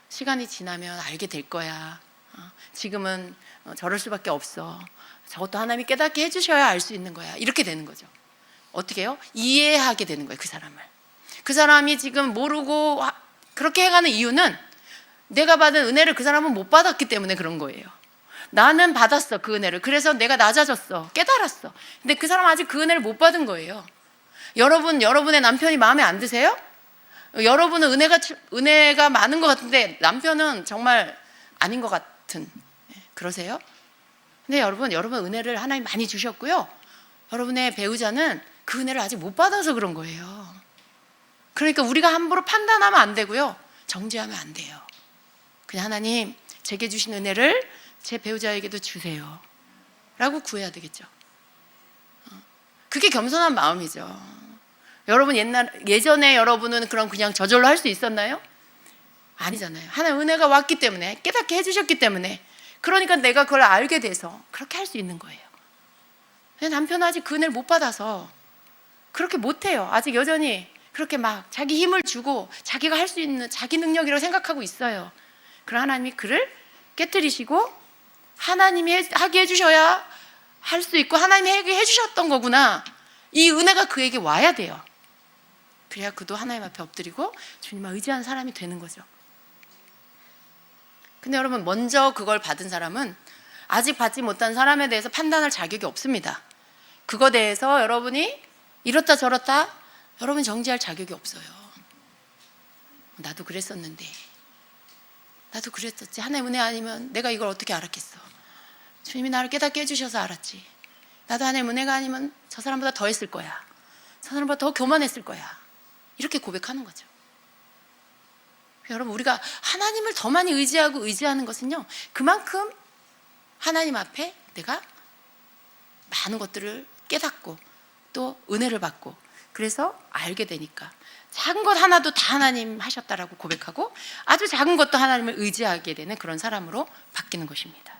시간이 지나면 알게 될 거야. 지금은 저럴 수밖에 없어. 저것도 하나님이 깨닫게 해주셔야 알 수 있는 거야. 이렇게 되는 거죠. 어떻게 해요? 이해하게 되는 거예요. 그 사람을. 그 사람이 지금 모르고 그렇게 해가는 이유는 내가 받은 은혜를 그 사람은 못 받았기 때문에 그런 거예요. 나는 받았어, 그 은혜를. 그래서 내가 낮아졌어, 깨달았어. 근데 그 사람은 아직 그 은혜를 못 받은 거예요. 여러분의 남편이 마음에 안 드세요? 여러분은 은혜가 많은 것 같은데 남편은 정말 아닌 것 같은, 그러세요? 근데 여러분 은혜를 하나님 많이 주셨고요, 여러분의 배우자는 그 은혜를 아직 못 받아서 그런 거예요. 그러니까 우리가 함부로 판단하면 안 되고요, 정죄하면 안 돼요. 그냥 하나님, 제게 주신 은혜를 제 배우자에게도 주세요 라고 구해야 되겠죠. 그게 겸손한 마음이죠. 여러분 예전에 여러분은 그냥 저절로 할 수 있었나요? 아니잖아요. 하나님 은혜가 왔기 때문에, 깨닫게 해주셨기 때문에, 그러니까 내가 그걸 알게 돼서 그렇게 할 수 있는 거예요. 남편은 아직 그 은혜를 못 받아서 그렇게 못해요. 아직 여전히 그렇게 막 자기 힘을 주고 자기가 할 수 있는 자기 능력이라고 생각하고 있어요. 그럼 하나님이 그를 깨뜨리시고 하나님이 하게 해주셔야 할 수 있고 하나님이 하게 해주셨던 거구나, 이 은혜가 그에게 와야 돼요. 그래야 그도 하나님 앞에 엎드리고 주님을 의지하는 사람이 되는 거죠. 근데 여러분, 먼저 그걸 받은 사람은 아직 받지 못한 사람에 대해서 판단할 자격이 없습니다. 그거 대해서 여러분이 이렇다 저렇다 여러분이 정지할 자격이 없어요. 나도 그랬었는데, 나도 그랬었지. 하나님 은혜 아니면 내가 이걸 어떻게 알았겠어. 주님이 나를 깨닫게 해주셔서 알았지. 나도 하나님 은혜가 아니면 저 사람보다 더 했을 거야. 저 사람보다 더 교만했을 거야. 이렇게 고백하는 거죠. 여러분, 우리가 하나님을 더 많이 의지하는 것은요, 그만큼 하나님 앞에 내가 많은 것들을 깨닫고 또 은혜를 받고, 그래서 알게 되니까 작은 것 하나도 다 하나님 하셨다라고 고백하고 아주 작은 것도 하나님을 의지하게 되는 그런 사람으로 바뀌는 것입니다.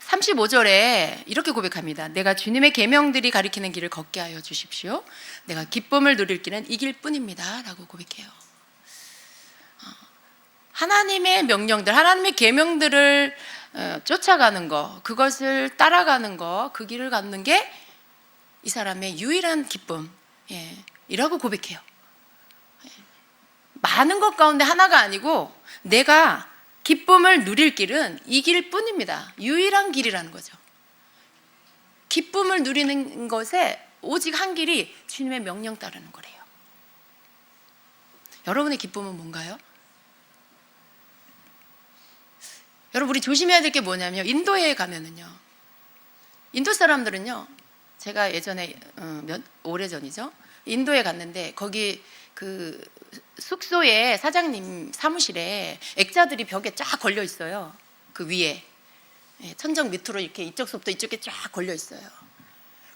35절에 이렇게 고백합니다. 내가 주님의 계명들이 가리키는 길을 걷게 하여 주십시오. 내가 기쁨을 누릴 길은 이 길뿐입니다. 라고 고백해요. 하나님의 명령들, 하나님의 계명들을 쫓아가는 거, 그것을 따라가는 거, 그 길을 갖는 게 이 사람의 유일한 기쁨, 이라고 고백해요. 많은 것 가운데 하나가 아니고 내가 기쁨을 누릴 길은 이 길뿐입니다. 유일한 길이라는 거죠. 기쁨을 누리는 것에 오직 한 길이 주님의 명령 따르는 거래요. 여러분의 기쁨은 뭔가요? 여러분, 우리 조심해야 될 게 뭐냐면, 인도에 가면은요, 인도 사람들은요, 제가 예전에 오래전이죠, 인도에 갔는데 거기 그 숙소에 사장님 사무실에 액자들이 벽에 쫙 걸려 있어요. 그 위에 천정 밑으로 이렇게 이쪽서부터 이쪽에 쫙 걸려 있어요.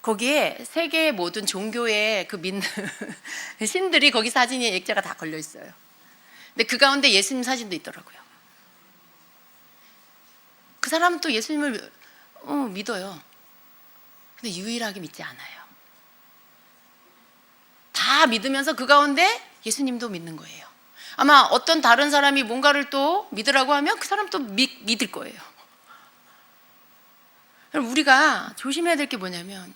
거기에 세계 모든 종교의 그 믿는 신들이 거기 사진이 액자가 다 걸려 있어요. 근데 그 가운데 예수님 사진도 있더라고요. 그 사람은 또 예수님을 믿어요. 근데 유일하게 믿지 않아요. 다 믿으면서 그 가운데 예수님도 믿는 거예요. 아마 어떤 다른 사람이 뭔가를 또 믿으라고 하면 그 사람 또 믿을 거예요. 우리가 조심해야 될 게 뭐냐면,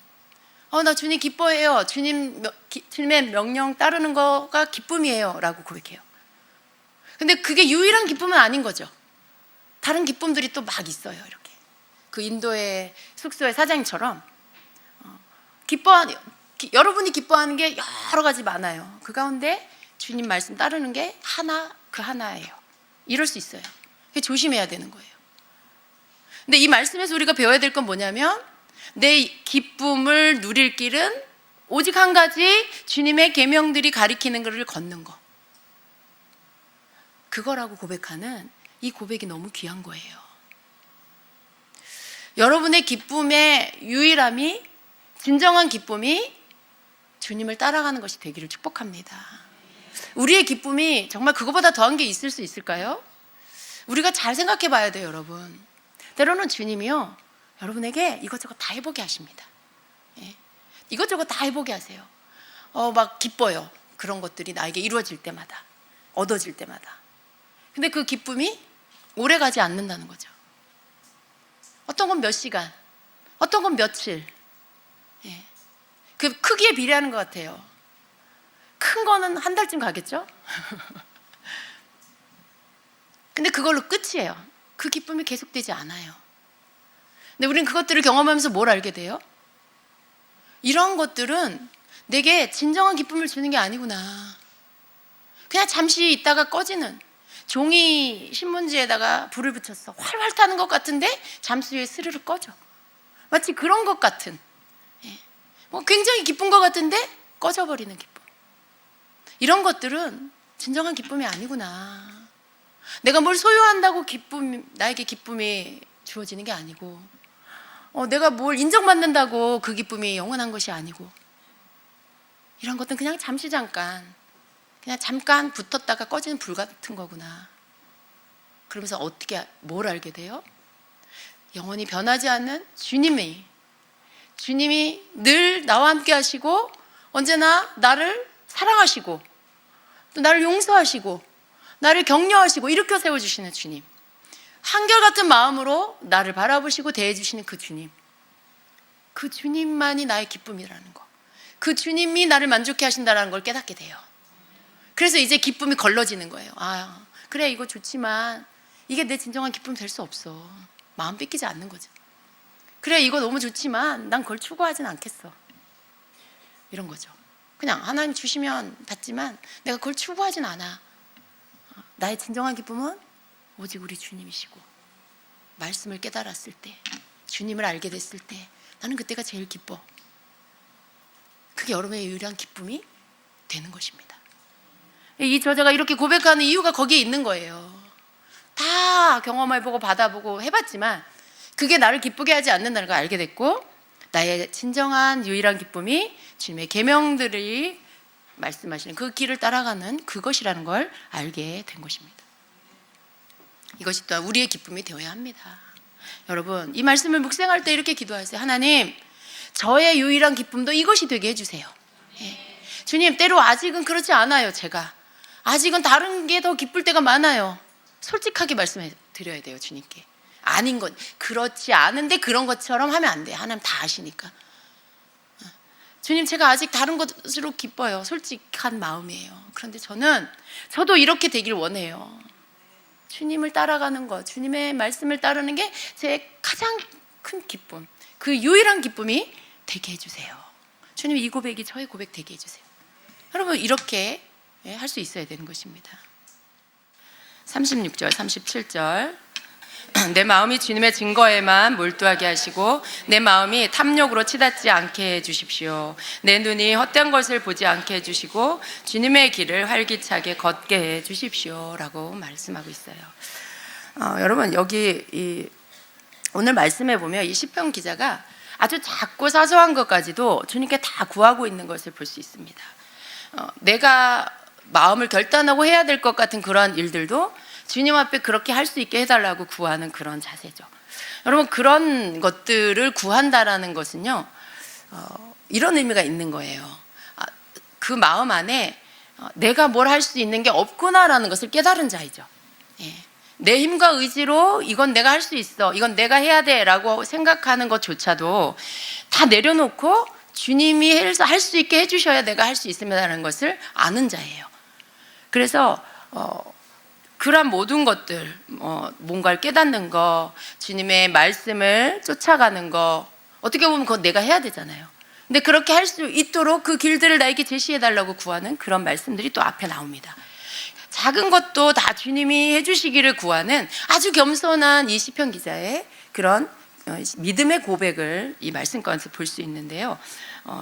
나 주님 기뻐해요. 주님의 명령 따르는 거가 기쁨이에요. 라고 고백해요. 근데 그게 유일한 기쁨은 아닌 거죠. 다른 기쁨들이 또 막 있어요. 이렇게. 그 인도의 숙소의 사장님처럼 여러분이 기뻐하는 게 여러 가지 많아요. 그 가운데 주님 말씀 따르는 게 그 하나예요. 이럴 수 있어요. 조심해야 되는 거예요. 근데 이 말씀에서 우리가 배워야 될 건 뭐냐면, 내 기쁨을 누릴 길은 오직 한 가지, 주님의 계명들이 가리키는 것을 걷는 거. 그거라고 고백하는 이 고백이 너무 귀한 거예요. 여러분의 기쁨의 유일함이, 진정한 기쁨이 주님을 따라가는 것이 되기를 축복합니다. 우리의 기쁨이 정말 그거보다 더한 게 있을 수 있을까요? 우리가 잘 생각해 봐야 돼요, 여러분. 때로는 주님이요, 여러분에게 이것저것 다 해보게 하십니다. 이것저것 다 해보게 하세요. 막 기뻐요. 그런 것들이 나에게 이루어질 때마다, 얻어질 때마다. 근데 그 기쁨이 오래 가지 않는다는 거죠. 어떤 건 몇 시간, 어떤 건 며칠. 그 크기에 비례하는 것 같아요. 큰 거는 한 달쯤 가겠죠? 근데 그걸로 끝이에요. 그 기쁨이 계속되지 않아요. 근데 우리는 그것들을 경험하면서 뭘 알게 돼요? 이런 것들은 내게 진정한 기쁨을 주는 게 아니구나. 그냥 잠시 있다가 꺼지는, 종이 신문지에다가 불을 붙였어. 활활 타는 것 같은데 잠시 후에 스르르 꺼져. 마치 그런 것 같은, 굉장히 기쁜 것 같은데 꺼져버리는 기쁨. 이런 것들은 진정한 기쁨이 아니구나. 내가 뭘 소유한다고 나에게 기쁨이 주어지는 게 아니고, 내가 뭘 인정받는다고 그 기쁨이 영원한 것이 아니고, 이런 것들은 그냥 그냥 잠깐 붙었다가 꺼지는 불 같은 거구나. 그러면서 뭘 알게 돼요? 영원히 변하지 않는 주님이 늘 나와 함께 하시고, 언제나 나를 사랑하시고, 또 나를 용서하시고, 나를 격려하시고, 일으켜 세워주시는 주님. 한결같은 마음으로 나를 바라보시고 대해주시는 그 주님. 그 주님만이 나의 기쁨이라는 거. 그 주님이 나를 만족해 하신다는 걸 깨닫게 돼요. 그래서 이제 기쁨이 걸러지는 거예요. 그래, 이거 좋지만 이게 내 진정한 기쁨 될 수 없어. 마음 뺏기지 않는 거죠. 그래, 이거 너무 좋지만 난 그걸 추구하진 않겠어. 이런 거죠. 그냥 하나님 주시면 받지만 내가 그걸 추구하진 않아. 나의 진정한 기쁨은 오직 우리 주님이시고, 말씀을 깨달았을 때, 주님을 알게 됐을 때, 나는 그때가 제일 기뻐. 그게 여러분의 유일한 기쁨이 되는 것입니다. 이 저자가 이렇게 고백하는 이유가 거기에 있는 거예요. 다 경험해보고 받아보고 해봤지만 그게 나를 기쁘게 하지 않는다는 걸 알게 됐고, 나의 진정한 유일한 기쁨이 주님의 계명들이 말씀하시는 그 길을 따라가는 그것이라는 걸 알게 된 것입니다. 이것이 또한 우리의 기쁨이 되어야 합니다. 여러분, 이 말씀을 묵상할 때 이렇게 기도하세요. 하나님, 저의 유일한 기쁨도 이것이 되게 해주세요. 예. 주님, 때로 아직은 그렇지 않아요. 제가 아직은 다른 게 더 기쁠 때가 많아요. 솔직하게 말씀해 드려야 돼요. 주님께. 아닌 것, 그렇지 않은데 그런 것처럼 하면 안 돼요. 하나님 다 아시니까. 주님, 제가 아직 다른 것으로 기뻐요. 솔직한 마음이에요. 그런데 저도 이렇게 되길 원해요. 주님을 따라가는 것, 주님의 말씀을 따르는 게 제 가장 큰 기쁨, 그 유일한 기쁨이 되게 해주세요. 주님, 이 고백이 저의 고백 되게 해주세요. 여러분, 이렇게 할 수 있어야 되는 것입니다. 36절, 37절. 내 마음이 주님의 증거에만 몰두하게 하시고 내 마음이 탐욕으로 치닫지 않게 해주십시오. 내 눈이 헛된 것을 보지 않게 해주시고 주님의 길을 활기차게 걷게 해주십시오 라고 말씀하고 있어요. 여러분, 여기 오늘 말씀해 보면 이 시편 기자가 아주 작고 사소한 것까지도 주님께 다 구하고 있는 것을 볼 수 있습니다. 내가 마음을 결단하고 해야 될 것 같은 그런 일들도 주님 앞에 그렇게 할 수 있게 해달라고 구하는 그런 자세죠. 여러분, 그런 것들을 구한다라는 것은요, 이런 의미가 있는 거예요. 그 마음 안에 내가 뭘 할 수 있는 게 없구나라는 것을 깨달은 자이죠. 예. 내 힘과 의지로 이건 내가 할 수 있어, 이건 내가 해야 돼 라고 생각하는 것조차도 다 내려놓고 주님이 할 수 있게 해주셔야 내가 할 수 있습니다라는 것을 아는 자예요. 그래서 그런 모든 것들, 뭔가를 깨닫는 거, 주님의 말씀을 쫓아가는 거, 어떻게 보면 그건 내가 해야 되잖아요. 근데 그렇게 할 수 있도록 그 길들을 나에게 제시해달라고 구하는 그런 말씀들이 또 앞에 나옵니다. 작은 것도 다 주님이 해주시기를 구하는 아주 겸손한 이 시편 기자의 그런 믿음의 고백을 이 말씀 가운데서 볼 수 있는데요.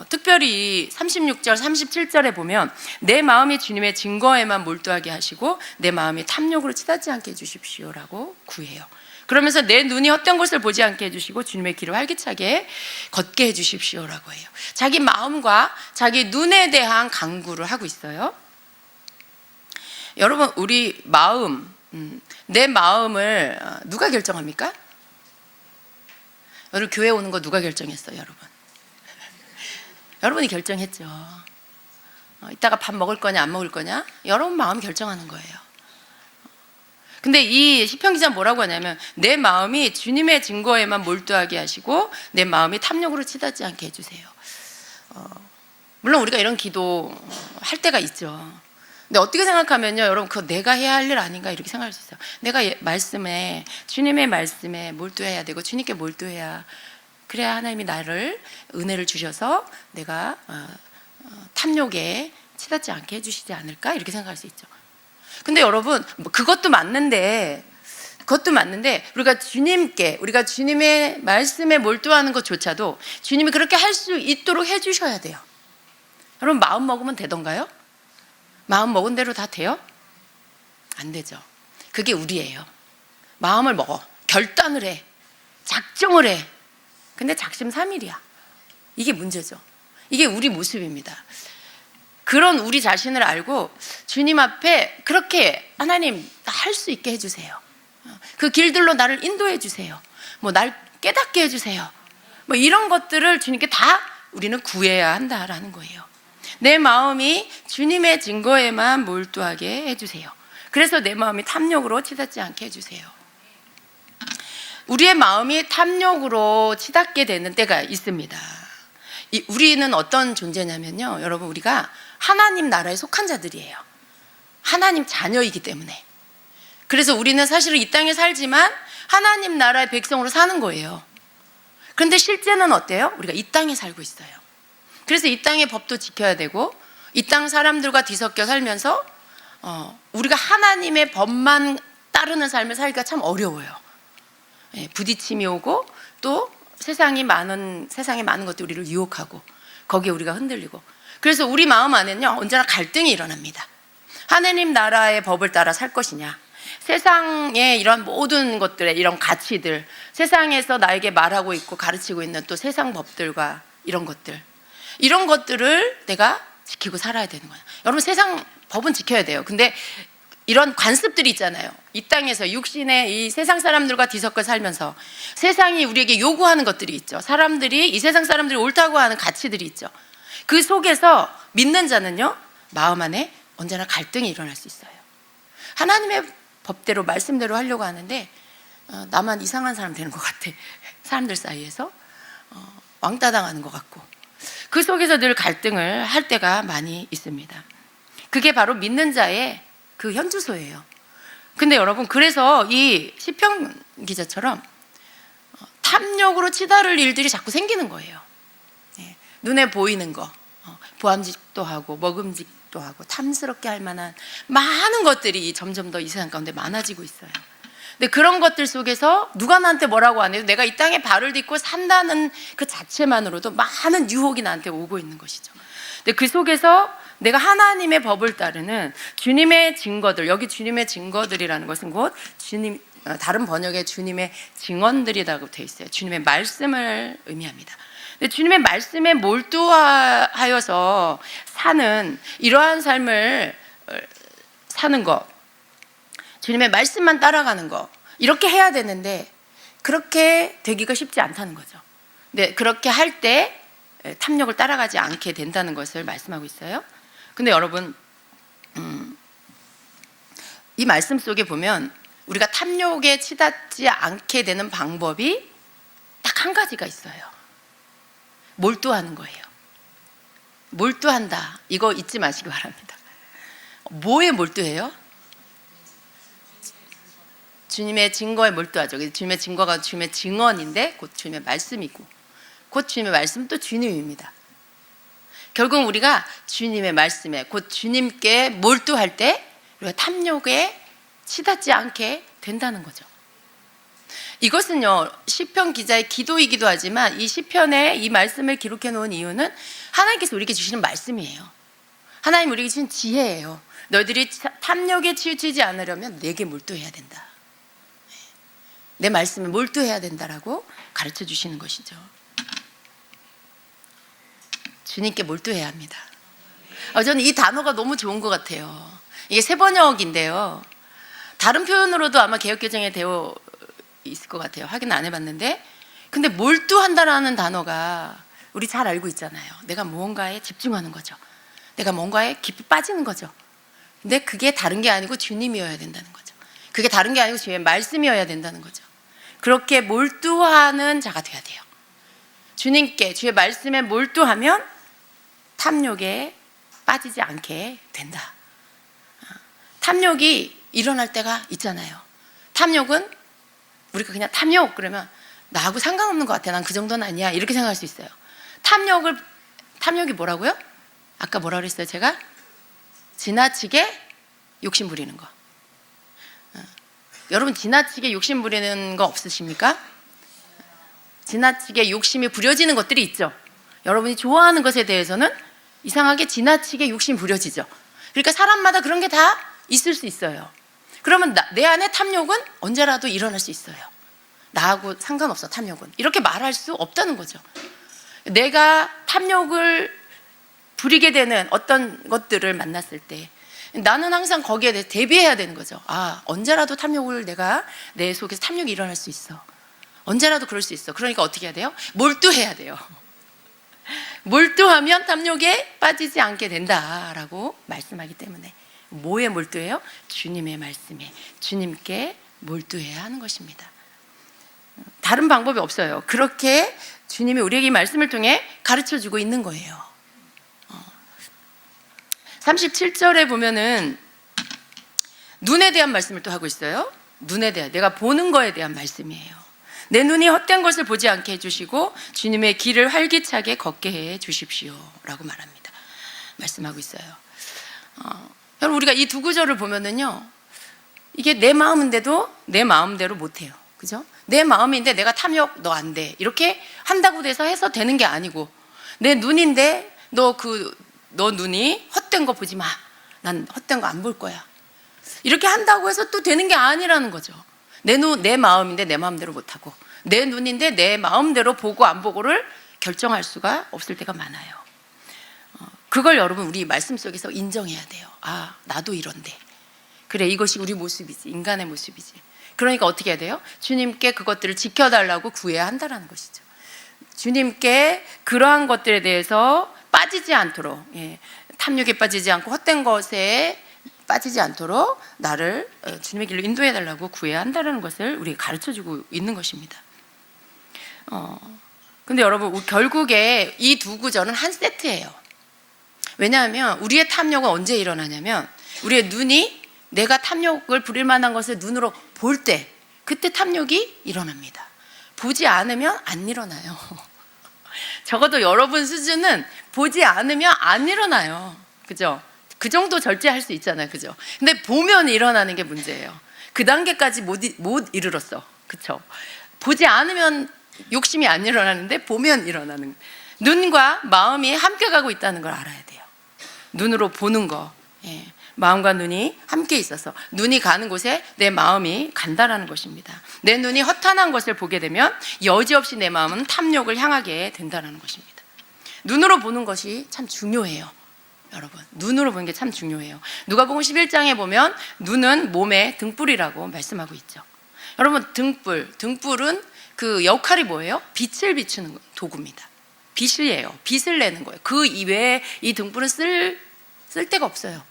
특별히 36절, 37절에 보면 내 마음이 주님의 증거에만 몰두하게 하시고 내 마음이 탐욕으로 치닫지 않게 해주십시오라고 구해요. 그러면서 내 눈이 헛된 것을 보지 않게 해주시고 주님의 길을 활기차게 걷게 해주십시오라고 해요. 자기 마음과 자기 눈에 대한 강구를 하고 있어요. 여러분, 우리 마음, 내 마음을 누가 결정합니까? 여러분, 교회 오는 거 누가 결정했어요, 여러분? 여러분이 결정했죠. 이따가 밥 먹을 거냐 안 먹을 거냐? 여러분 마음 결정하는 거예요. 근데 이 시편 기자는 뭐라고 하냐면 내 마음이 주님의 증거에만 몰두하게 하시고 내 마음이 탐욕으로 치닫지 않게 해주세요. 물론 우리가 이런 기도 할 때가 있죠. 근데 어떻게 생각하면요, 여러분, 그거 내가 해야 할 일 아닌가 이렇게 생각할 수 있어요. 내가 말씀에, 주님의 말씀에 몰두해야 되고 주님께 몰두해야, 그래야 하나님이 나를 은혜를 주셔서 내가 탐욕에 치닫지 않게 해주시지 않을까 이렇게 생각할 수 있죠. 근데 여러분, 그것도 맞는데 우리가 주님의 말씀에 몰두하는 것조차도 주님이 그렇게 할 수 있도록 해주셔야 돼요. 여러분, 마음 먹으면 되던가요? 마음 먹은 대로 다 돼요? 안 되죠. 그게 우리예요. 마음을 먹어, 결단을 해, 작정을 해. 근데 작심삼일이야. 이게 문제죠. 이게 우리 모습입니다. 그런 우리 자신을 알고 주님 앞에 그렇게 하나님 할 수 있게 해주세요. 그 길들로 나를 인도해 주세요. 날 깨닫게 해주세요. 이런 것들을 주님께 다 우리는 구해야 한다라는 거예요. 내 마음이 주님의 증거에만 몰두하게 해주세요. 그래서 내 마음이 탐욕으로 치닫지 않게 해주세요. 우리의 마음이 탐욕으로 치닫게 되는 때가 있습니다. 우리는 어떤 존재냐면요, 여러분, 우리가 하나님 나라에 속한 자들이에요. 하나님 자녀이기 때문에. 그래서 우리는 사실은 이 땅에 살지만 하나님 나라의 백성으로 사는 거예요. 그런데 실제는 어때요? 우리가 이 땅에 살고 있어요. 그래서 이 땅의 법도 지켜야 되고 이 땅 사람들과 뒤섞여 살면서 우리가 하나님의 법만 따르는 삶을 살기가 참 어려워요. 부딪힘이 오고 또 세상에 많은 것들이 우리를 유혹하고 거기에 우리가 흔들리고, 그래서 우리 마음 안에는요 언제나 갈등이 일어납니다. 하나님 나라의 법을 따라 살 것이냐, 세상의 이런 모든 것들의 이런 가치들, 세상에서 나에게 말하고 있고 가르치고 있는 또 세상 법들과 이런 것들을 내가 지키고 살아야 되는 거예요. 여러분, 세상 법은 지켜야 돼요. 근데 이런 관습들이 있잖아요. 이 땅에서 육신의 이 세상 사람들과 뒤섞여 살면서 세상이 우리에게 요구하는 것들이 있죠. 사람들이, 이 세상 사람들이 옳다고 하는 가치들이 있죠. 그 속에서 믿는 자는요, 마음 안에 언제나 갈등이 일어날 수 있어요. 하나님의 법대로 말씀대로 하려고 하는데 나만 이상한 사람 되는 것 같아. 사람들 사이에서 왕따 당하는 것 같고, 그 속에서 늘 갈등을 할 때가 많이 있습니다. 그게 바로 믿는 자의 그 현주소예요. 근데 여러분, 그래서 이 시편 기자처럼 탐욕으로 치달을 일들이 자꾸 생기는 거예요. 눈에 보이는 거, 보암직도 하고 먹음직도 하고 탐스럽게 할 만한 많은 것들이 점점 더 이 세상 가운데 많아지고 있어요. 근데 그런 것들 속에서 누가 나한테 뭐라고 안 해도 내가 이 땅에 발을 딛고 산다는 그 자체만으로도 많은 유혹이 나한테 오고 있는 것이죠. 근데 그 속에서 내가 하나님의 법을 따르는 주님의 증거들, 여기 주님의 증거들이라는 것은 곧 주님, 다른 번역에 주님의 증언들이라고 되어 있어요. 주님의 말씀을 의미합니다. 근데 주님의 말씀에 몰두하여서 사는 이러한 삶을 사는 것, 주님의 말씀만 따라가는 거, 이렇게 해야 되는데 그렇게 되기가 쉽지 않다는 거죠. 근데 그렇게 할 때 탐욕을 따라가지 않게 된다는 것을 말씀하고 있어요. 근데 여러분, 이 말씀 속에 보면 우리가 탐욕에 치닫지 않게 되는 방법이 딱 한 가지가 있어요. 몰두하는 거예요. 몰두한다, 이거 잊지 마시기 바랍니다. 뭐에 몰두해요? 주님의 증거에 몰두하죠. 주님의 증거가 주님의 증언인데 곧 주님의 말씀이고, 곧 주님의 말씀은 또 주님입니다. 결국 우리가 주님의 말씀에 곧 주님께 몰두할 때 우리가 탐욕에 치닫지 않게 된다는 거죠. 이것은요, 시편 기자의 기도이기도 하지만 이 시편에 이 말씀을 기록해 놓은 이유는 하나님께서 우리에게 주시는 말씀이에요. 하나님 우리에게 주신 지혜예요. 너희들이 탐욕에 치우치지 않으려면 내게 몰두해야 된다, 내 말씀에 몰두해야 된다라고 가르쳐 주시는 것이죠. 주님께 몰두해야 합니다. 저는 이 단어가 너무 좋은 것 같아요. 이게 새 번역인데요, 다른 표현으로도 아마 개역개정에 되어 있을 것 같아요. 확인 안 해봤는데, 근데 몰두한다라는 단어가 우리 잘 알고 있잖아요. 내가 무언가에 집중하는 거죠. 내가 뭔가에 깊이 빠지는 거죠. 근데 그게 다른 게 아니고 주님이어야 된다는 거죠. 그게 다른 게 아니고 주의 말씀이어야 된다는 거죠. 그렇게 몰두하는 자가 돼야 돼요. 주님께, 주의 말씀에 몰두하면 탐욕에 빠지지 않게 된다. 탐욕이 일어날 때가 있잖아요. 탐욕은 우리가 그냥 탐욕 그러면 나하고 상관없는 것 같아, 난 그 정도는 아니야, 이렇게 생각할 수 있어요. 탐욕이 뭐라고요? 아까 뭐라 그랬어요 제가? 지나치게 욕심 부리는 거. 여러분, 지나치게 욕심 부리는 거 없으십니까? 지나치게 욕심이 부려지는 것들이 있죠. 여러분이 좋아하는 것에 대해서는 이상하게 지나치게 욕심이 부려지죠. 그러니까 사람마다 그런 게 다 있을 수 있어요. 그러면 내 안에 탐욕은 언제라도 일어날 수 있어요. 나하고 상관없어, 탐욕은. 이렇게 말할 수 없다는 거죠. 내가 탐욕을 부리게 되는 어떤 것들을 만났을 때 나는 항상 거기에 대해서 대비해야 되는 거죠. 언제라도 탐욕을 내가 내 속에서 탐욕이 일어날 수 있어. 언제라도 그럴 수 있어. 그러니까 어떻게 해야 돼요? 몰두해야 돼요. 몰두하면 탐욕에 빠지지 않게 된다라고 말씀하기 때문에 뭐에 몰두해요? 주님의 말씀에, 주님께 몰두해야 하는 것입니다. 다른 방법이 없어요. 그렇게 주님이 우리에게 이 말씀을 통해 가르쳐주고 있는 거예요. 37절에 보면은 눈에 대한 말씀을 또 하고 있어요. 눈에 대한, 내가 보는 거에 대한 말씀이에요. 내 눈이 헛된 것을 보지 않게 해주시고 주님의 길을 활기차게 걷게 해 주십시오 라고 말씀하고 있어요. 여러분, 우리가 이 두 구절을 보면은요, 이게 내 마음인데도 내 마음대로 못해요. 그죠? 내 마음인데 내가 탐욕 너 안 돼, 이렇게 한다고 해서 되는 게 아니고, 내 눈인데 너 눈이 헛된 거 보지 마, 난 헛된 거 안 볼 거야, 이렇게 한다고 해서 또 되는 게 아니라는 거죠. 내 마음인데 내 마음대로 못하고, 내 눈인데 내 마음대로 보고 안 보고를 결정할 수가 없을 때가 많아요. 그걸 여러분, 우리 말씀 속에서 인정해야 돼요. 나도 이런데. 그래, 이것이 우리 모습이지, 인간의 모습이지. 그러니까 어떻게 해야 돼요? 주님께 그것들을 지켜달라고 구해야 한다는 것이죠. 주님께 그러한 것들에 대해서 빠지지 않도록, 탐욕에 빠지지 않고 헛된 것에 빠지지 않도록 나를 주님의 길로 인도해달라고 구해야 한다는 것을 우리가 가르쳐주고 있는 것입니다. 근데 여러분, 결국에 이 두 구절은 한 세트예요. 왜냐하면 우리의 탐욕은 언제 일어나냐면, 우리의 눈이 내가 탐욕을 부릴 만한 것을 눈으로 볼 때, 그때 탐욕이 일어납니다. 보지 않으면 안 일어나요. 적어도 여러분 수준은 보지 않으면 안 일어나요. 그죠? 그 정도 절제할 수 있잖아요. 그죠? 근데 보면 일어나는 게 문제예요. 그 단계까지 못 이르렀어. 그쵸? 보지 않으면 욕심이 안 일어나는데 보면 일어나는, 눈과 마음이 함께 가고 있다는 걸 알아야 돼요. 눈으로 보는 거, 마음과 눈이 함께 있어서 눈이 가는 곳에 내 마음이 간다라는 것입니다. 내 눈이 허탄한 것을 보게 되면 여지없이 내 마음은 탐욕을 향하게 된다는 것입니다. 눈으로 보는 것이 참 중요해요. 여러분, 눈으로 보는 게 참 중요해요. 누가복음 11장에 보면 눈은 몸의 등불이라고 말씀하고 있죠. 여러분, 등불은 그 역할이 뭐예요? 빛을 비추는 도구입니다. 빛이에요. 빛을 내는 거예요. 그 이외에 이 등불은 쓸 데가 없어요.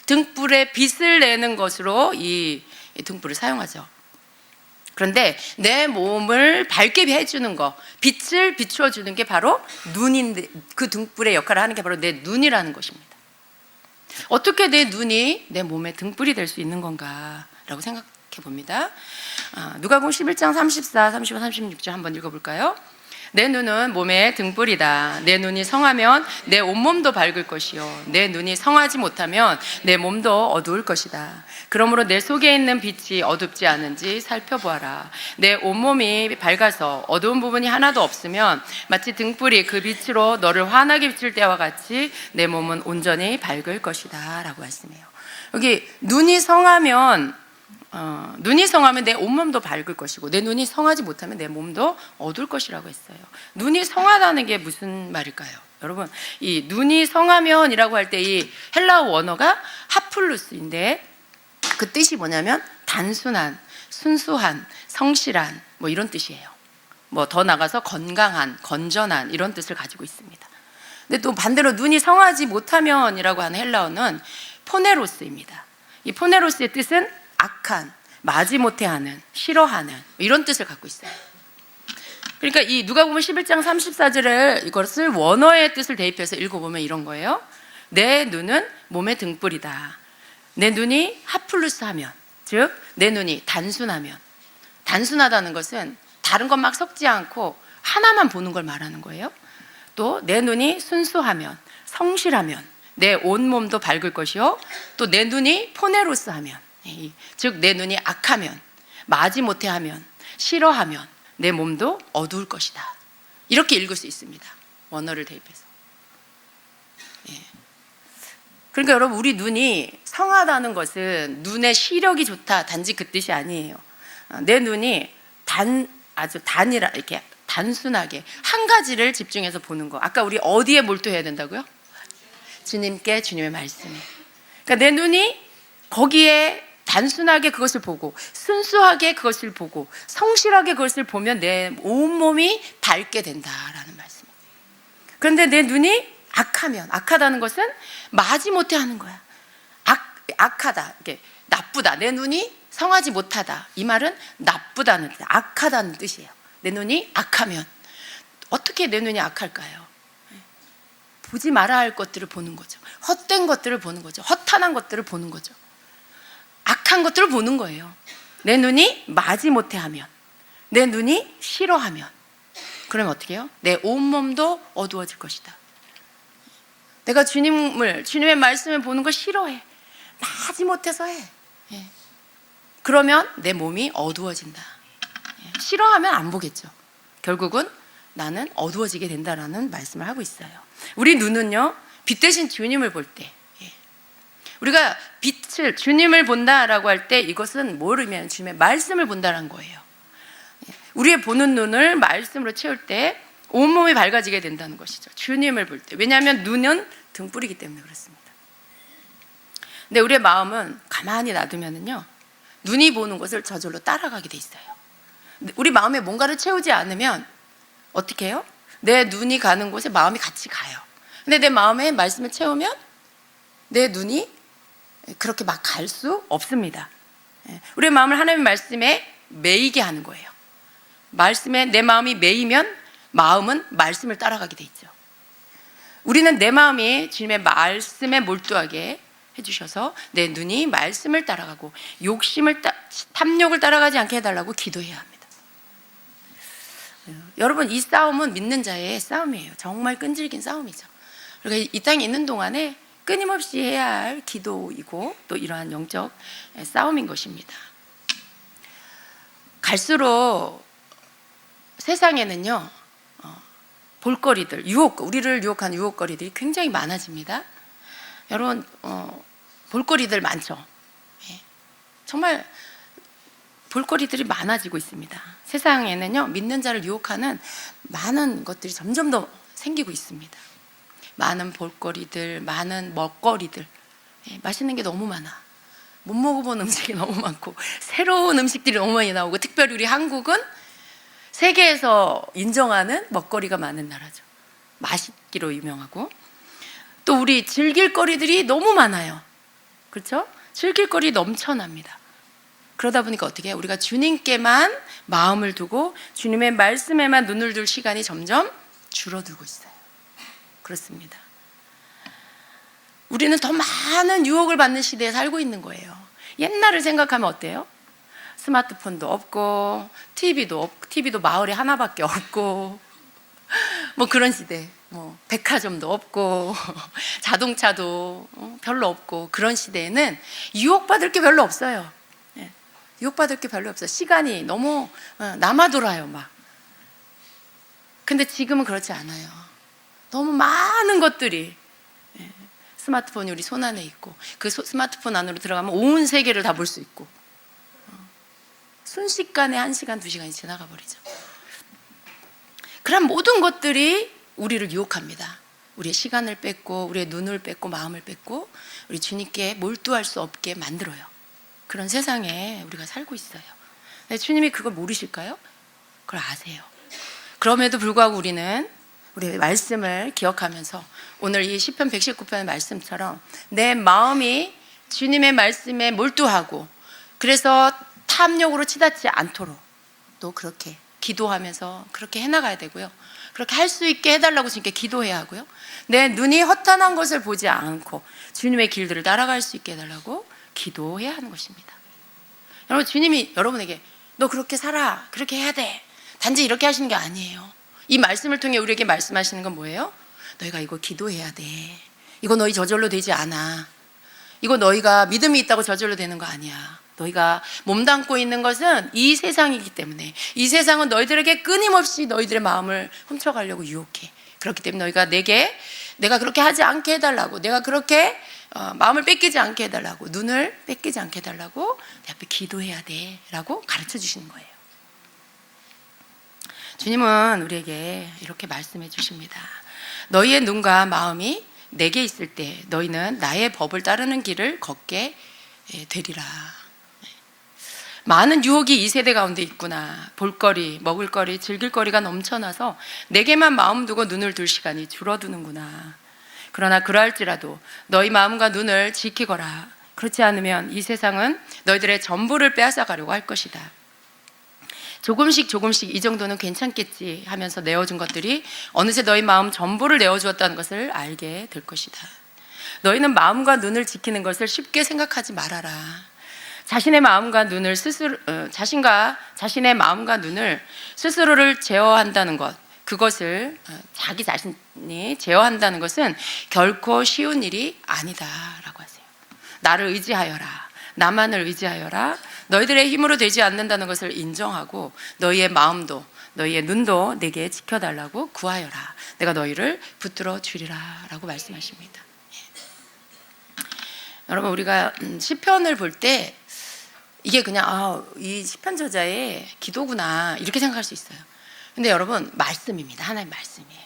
등불에 빛을 내는 것으로 이 등불을 사용하죠. 그런데 내 몸을 밝게 해주는 거, 빛을 비추어 주는 게 바로 눈인데, 그 등불의 역할을 하는 게 바로 내 눈이라는 것입니다. 어떻게 내 눈이 내 몸의 등불이 될 수 있는 건가라고 생각해 봅니다. 누가복음 11장 34, 35, 36절 한번 읽어볼까요? 내 눈은 몸의 등불이다. 내 눈이 성하면 내 온몸도 밝을 것이요, 내 눈이 성하지 못하면 내 몸도 어두울 것이다. 그러므로 내 속에 있는 빛이 어둡지 않은지 살펴보아라. 내 온몸이 밝아서 어두운 부분이 하나도 없으면 마치 등불이 그 빛으로 너를 환하게 비출 때와 같이 내 몸은 온전히 밝을 것이다 라고 말씀해요. 여기 눈이 성하면 내 온몸도 밝을 것이고, 내 눈이 성하지 못하면 내 몸도 어두울 것이라고 했어요. 눈이 성하다는 게 무슨 말일까요? 여러분, 이 눈이 성하면이라고 할 때 이 헬라어 원어가 하플루스인데, 그 뜻이 뭐냐면 단순한, 순수한, 성실한, 뭐 이런 뜻이에요. 뭐 더 나가서 건강한, 건전한 이런 뜻을 가지고 있습니다. 근데 또 반대로 눈이 성하지 못하면이라고 하는 헬라어는 포네로스입니다. 이 포네로스의 뜻은 악한, 마지못해 하는, 싫어하는 이런 뜻을 갖고 있어요. 그러니까 이 누가복음 11장 34절을 이것을 원어의 뜻을 대입해서 읽어보면 이런 거예요. 내 눈은 몸의 등불이다. 내 눈이 하플루스하면, 즉 내 눈이 단순하면, 단순하다는 것은 다른 것 막 섞지 않고 하나만 보는 걸 말하는 거예요. 또 내 눈이 순수하면, 성실하면 내 온몸도 밝을 것이요, 또 내 눈이 포네로스하면, 즉 내 눈이 악하면, 마지못해 하면, 싫어하면 내 몸도 어두울 것이다. 이렇게 읽을 수 있습니다. 원어를 대입해서. 그러니까 여러분, 우리 눈이 성하다는 것은 눈의 시력이 좋다, 단지 그 뜻이 아니에요. 내 눈이 아주 이렇게 단순하게 한 가지를 집중해서 보는 거. 아까 우리 어디에 몰두해야 된다고요? 주님께, 주님의 말씀에. 그러니까 내 눈이 거기에 단순하게 그것을 보고, 순수하게 그것을 보고, 성실하게 그것을 보면 내 온몸이 밝게 된다라는 말씀입니다. 그런데 내 눈이 악하면, 악하다는 것은 마지못해 하는 거야. 악하다, 이게 나쁘다. 내 눈이 성하지 못하다. 이 말은 나쁘다는 뜻, 악하다는 뜻이에요. 내 눈이 악하면 어떻게 내 눈이 악할까요? 보지 말아야 할 것들을 보는 거죠. 헛된 것들을 보는 거죠. 허탄한 것들을 보는 거죠. 악한 것들을 보는 거예요. 내 눈이 마지못해 하면, 내 눈이 싫어하면, 그러면 어떻게 해요? 내 온몸도 어두워질 것이다. 내가 주님의 말씀을 보는 걸 싫어해, 마지못해서 해. 그러면 내 몸이 어두워진다. 싫어하면 안 보겠죠. 결국은 나는 어두워지게 된다라는 말씀을 하고 있어요. 우리 눈은요, 빛 대신 주님을 볼 때, 우리가 빛을, 주님을 본다라고 할 때 이것은 뭘 의미하는, 주님의 말씀을 본다는 거예요. 우리의 보는 눈을 말씀으로 채울 때 온몸이 밝아지게 된다는 것이죠. 주님을 볼 때. 왜냐하면 눈은 등불이기 때문에 그렇습니다. 근데 우리의 마음은 가만히 놔두면은요, 눈이 보는 것을 저절로 따라가게 돼 있어요. 우리 마음에 뭔가를 채우지 않으면 어떻게 해요? 내 눈이 가는 곳에 마음이 같이 가요. 근데 내 마음에 말씀을 채우면 내 눈이 그렇게 막 갈 수 없습니다. 우리의 마음을 하나님의 말씀에 매이게 하는 거예요. 말씀에 내 마음이 매이면 마음은 말씀을 따라가게 돼 있죠. 우리는 내 마음이 주님의 말씀에 몰두하게 해주셔서 내 눈이 말씀을 따라가고 탐욕을 따라가지 않게 해달라고 기도해야 합니다. 여러분, 이 싸움은 믿는 자의 싸움이에요. 정말 끈질긴 싸움이죠. 그러니까 이 땅에 있는 동안에 끊임없이 해야 할 기도이고 또 이러한 영적 싸움인 것입니다. 갈수록 세상에는요, 볼거리들, 우리를 유혹하는 유혹거리들이 굉장히 많아집니다. 여러분, 볼거리들 많죠. 정말 볼거리들이 많아지고 있습니다. 세상에는요, 믿는 자를 유혹하는 많은 것들이 점점 더 생기고 있습니다. 많은 볼거리들, 많은 먹거리들, 맛있는 게 너무 많아. 못 먹어본 음식이 너무 많고 새로운 음식들이 너무 많이 나오고, 특별히 우리 한국은 세계에서 인정하는 먹거리가 많은 나라죠. 맛있기로 유명하고, 또 우리 즐길 거리들이 너무 많아요. 그렇죠? 즐길 거리 넘쳐납니다. 그러다 보니까 어떻게 해요? 우리가 주님께만 마음을 두고 주님의 말씀에만 눈을 둘 시간이 점점 줄어들고 있어요. 그렇습니다. 우리는 더 많은 유혹을 받는 시대에 살고 있는 거예요. 옛날을 생각하면 어때요? 스마트폰도 없고 TV도 마을에 하나밖에 없고, 뭐 그런 시대, 뭐 백화점도 없고 자동차도 별로 없고, 그런 시대에는 유혹받을 게 별로 없어요. 유혹받을 게 별로 없어요. 시간이 너무 남아돌아요, 막. 근데 지금은 그렇지 않아요. 너무 많은 것들이 스마트폰이 우리 손안에 있고, 그 스마트폰 안으로 들어가면 온 세계를 다 볼 수 있고, 순식간에 1시간, 2시간이 지나가 버리죠. 그런 모든 것들이 우리를 유혹합니다. 우리의 시간을 뺏고, 우리의 눈을 뺏고, 마음을 뺏고, 우리 주님께 몰두할 수 없게 만들어요. 그런 세상에 우리가 살고 있어요. 근데 주님이 그걸 모르실까요? 그걸 아세요. 그럼에도 불구하고 우리는 우리의 말씀을 기억하면서 오늘 이 시편 119편의 말씀처럼 내 마음이 주님의 말씀에 몰두하고, 그래서 탐욕으로 치닫지 않도록 또 그렇게 기도하면서 그렇게 해나가야 되고요. 그렇게 할 수 있게 해달라고 주님께 기도해야 하고요. 내 눈이 허탄한 것을 보지 않고 주님의 길들을 따라갈 수 있게 해달라고 기도해야 하는 것입니다. 여러분, 주님이 여러분에게 너 그렇게 살아, 그렇게 해야 돼, 단지 이렇게 하시는 게 아니에요. 이 말씀을 통해 우리에게 말씀하시는 건 뭐예요? 너희가 이거 기도해야 돼. 이거 너희 저절로 되지 않아. 이거 너희가 믿음이 있다고 저절로 되는 거 아니야. 너희가 몸담고 있는 것은 이 세상이기 때문에, 이 세상은 너희들에게 끊임없이 너희들의 마음을 훔쳐가려고 유혹해. 그렇기 때문에 너희가 내가 그렇게 하지 않게 해달라고, 내가 그렇게 마음을 뺏기지 않게 해달라고, 눈을 뺏기지 않게 해달라고 내 앞에 기도해야 돼 라고 가르쳐 주시는 거예요. 주님은 우리에게 이렇게 말씀해 주십니다. 너희의 눈과 마음이 내게 있을 때 너희는 나의 법을 따르는 길을 걷게 되리라. 많은 유혹이 이 세대 가운데 있구나. 볼거리, 먹을거리, 즐길거리가 넘쳐나서 내게만 마음 두고 눈을 둘 시간이 줄어드는구나. 그러나 그러할지라도 너희 마음과 눈을 지키거라. 그렇지 않으면 이 세상은 너희들의 전부를 빼앗아가려고 할 것이다. 조금씩 이 정도는 괜찮겠지 하면서 내어준 것들이 어느새 너희 마음 전부를 내어주었다는 것을 알게 될 것이다. 너희는 마음과 눈을 지키는 것을 쉽게 생각하지 말아라. 자신의 마음과 눈을 자신의 마음과 눈을 스스로를 제어한다는 것, 그것을 자기 자신이 제어한다는 것은 결코 쉬운 일이 아니다라고 하세요. 나를 의지하여라. 나만을 의지하여라. 너희들의 힘으로 되지 않는다는 것을 인정하고 너희의 마음도 너희의 눈도 내게 지켜달라고 구하여라. 내가 너희를 붙들어 주리라 라고 말씀하십니다. 여러분, 우리가 시편을 볼 때 이게 그냥 이 시편 저자의 기도구나 이렇게 생각할 수 있어요. 근데 여러분, 말씀입니다. 하나님의 말씀이에요.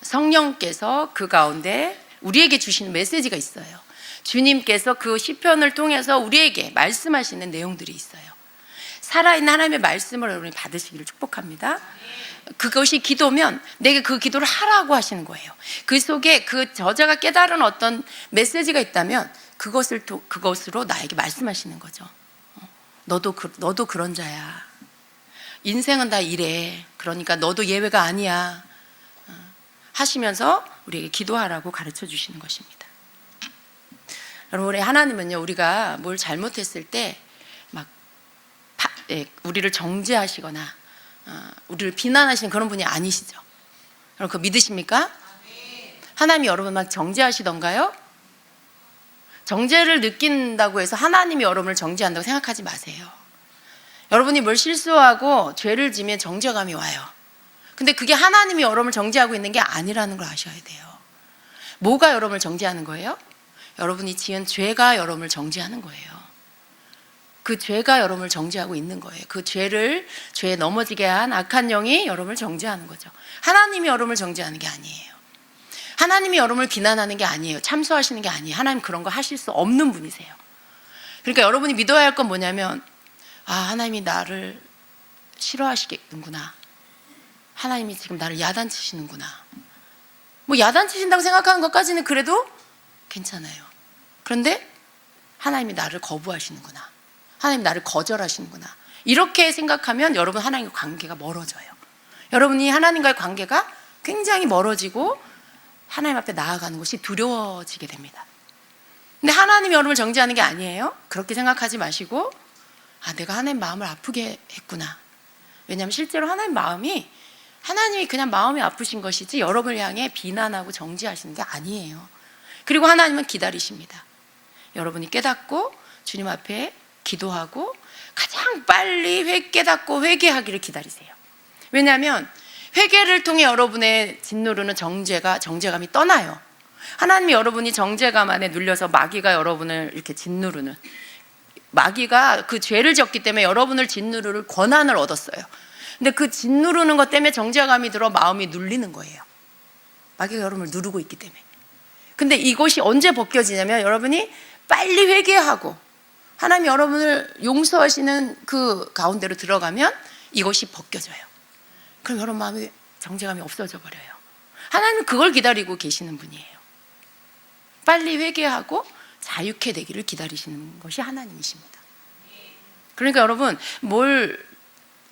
성령께서 그 가운데 우리에게 주시는 메시지가 있어요. 주님께서 그 시편을 통해서 우리에게 말씀하시는 내용들이 있어요. 살아있는 하나님의 말씀을 여러분이 받으시기를 축복합니다. 그것이 기도면 내게 그 기도를 하라고 하시는 거예요. 그 속에 그 저자가 깨달은 어떤 메시지가 있다면 그것으로 나에게 말씀하시는 거죠. 너도 그런 자야. 인생은 다 이래. 그러니까 너도 예외가 아니야. 하시면서 우리에게 기도하라고 가르쳐 주시는 것입니다. 여러분, 우리 하나님은요, 우리가 뭘 잘못했을 때 막 우리를 정죄하시거나 우리를 비난하시는 그런 분이 아니시죠. 여러분, 그거 믿으십니까? 하나님이 여러분 막 정죄하시던가요? 정죄를 느낀다고 해서 하나님이 여러분을 정죄한다고 생각하지 마세요. 여러분이 뭘 실수하고 죄를 지면 정죄감이 와요. 근데 그게 하나님이 여러분을 정죄하고 있는 게 아니라는 걸 아셔야 돼요. 뭐가 여러분을 정죄하는 거예요? 여러분이 지은 죄가 여러분을 정죄하는 거예요. 그 죄가 여러분을 정죄하고 있는 거예요. 그 죄에 넘어지게 한 악한 영이 여러분을 정죄하는 거죠. 하나님이 여러분을 정죄하는 게 아니에요. 하나님이 여러분을 비난하는 게 아니에요. 참소하시는 게 아니에요. 하나님 그런 거 하실 수 없는 분이세요. 그러니까 여러분이 믿어야 할 건 뭐냐면, 하나님이 나를 싫어하시겠구나. 하나님이 지금 나를 야단치시는구나. 뭐 야단치신다고 생각하는 것까지는 그래도 괜찮아요. 그런데 하나님이 나를 거부하시는구나. 하나님 나를 거절하시는구나. 이렇게 생각하면 여러분 하나님과 관계가 멀어져요. 여러분이 하나님과의 관계가 굉장히 멀어지고 하나님 앞에 나아가는 것이 두려워지게 됩니다. 근데 하나님이 여러분을 정죄하는 게 아니에요. 그렇게 생각하지 마시고, 내가 하나님 마음을 아프게 했구나. 왜냐하면 실제로 하나님이 그냥 마음이 아프신 것이지 여러분을 향해 비난하고 정죄하시는 게 아니에요. 그리고 하나님은 기다리십니다. 여러분이 깨닫고 주님 앞에 기도하고 가장 빨리 깨닫고 회개하기를 기다리세요. 왜냐하면 회개를 통해 여러분의 짓누르는 정죄감이 떠나요. 하나님이 여러분이 정죄감 안에 눌려서 마귀가 여러분을 이렇게 짓누르는, 마귀가 그 죄를 졌기 때문에 여러분을 짓누를 권한을 얻었어요. 근데 그 짓누르는 것 때문에 정죄감이 들어 마음이 눌리는 거예요. 마귀가 여러분을 누르고 있기 때문에. 근데 이것이 언제 벗겨지냐면 여러분이 빨리 회개하고 하나님이 여러분을 용서하시는 그 가운데로 들어가면 이것이 벗겨져요. 그럼 여러분 마음에 정죄감이 없어져 버려요. 하나님은 그걸 기다리고 계시는 분이에요. 빨리 회개하고 자유케 되기를 기다리시는 것이 하나님이십니다. 그러니까 여러분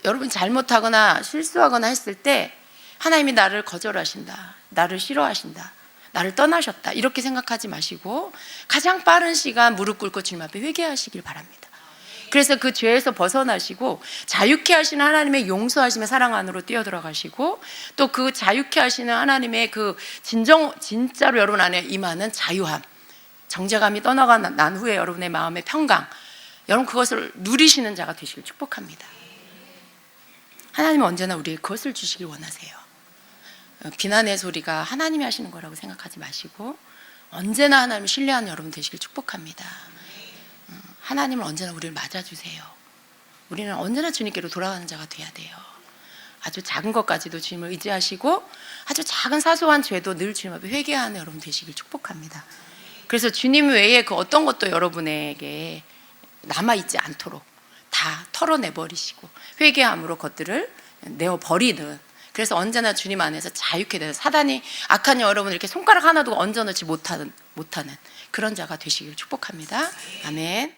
여러분 잘못하거나 실수하거나 했을 때 하나님이 나를 거절하신다, 나를 싫어하신다, 나를 떠나셨다 이렇게 생각하지 마시고 가장 빠른 시간 무릎 꿇고 주님 앞에 회개하시길 바랍니다. 그래서 그 죄에서 벗어나시고 자유케 하시는 하나님의 용서하심의 사랑 안으로 뛰어들어가시고 또 그 자유케 하시는 하나님의 그 진짜로 여러분 안에 임하는 자유함, 정죄감이 떠나가 난 후에 여러분의 마음의 평강, 여러분 그것을 누리시는 자가 되시길 축복합니다. 하나님은 언제나 우리에게 그것을 주시길 원하세요. 비난의 소리가 하나님이 하시는 거라고 생각하지 마시고 언제나 하나님을 신뢰하는 여러분 되시길 축복합니다. 하나님은 언제나 우리를 맞아주세요. 우리는 언제나 주님께로 돌아가는 자가 돼야 돼요. 아주 작은 것까지도 주님을 의지하시고 아주 작은 사소한 죄도 늘 주님 앞에 회개하는 여러분 되시길 축복합니다. 그래서 주님 외에 그 어떤 것도 여러분에게 남아있지 않도록 다 털어내버리시고 회개함으로 것들을 내어버리는, 그래서 언제나 주님 안에서 자유케 되는, 사단이 악한 여러분을 이렇게 손가락 하나도 얹어놓지 못하는 그런 자가 되시길 축복합니다. 아멘.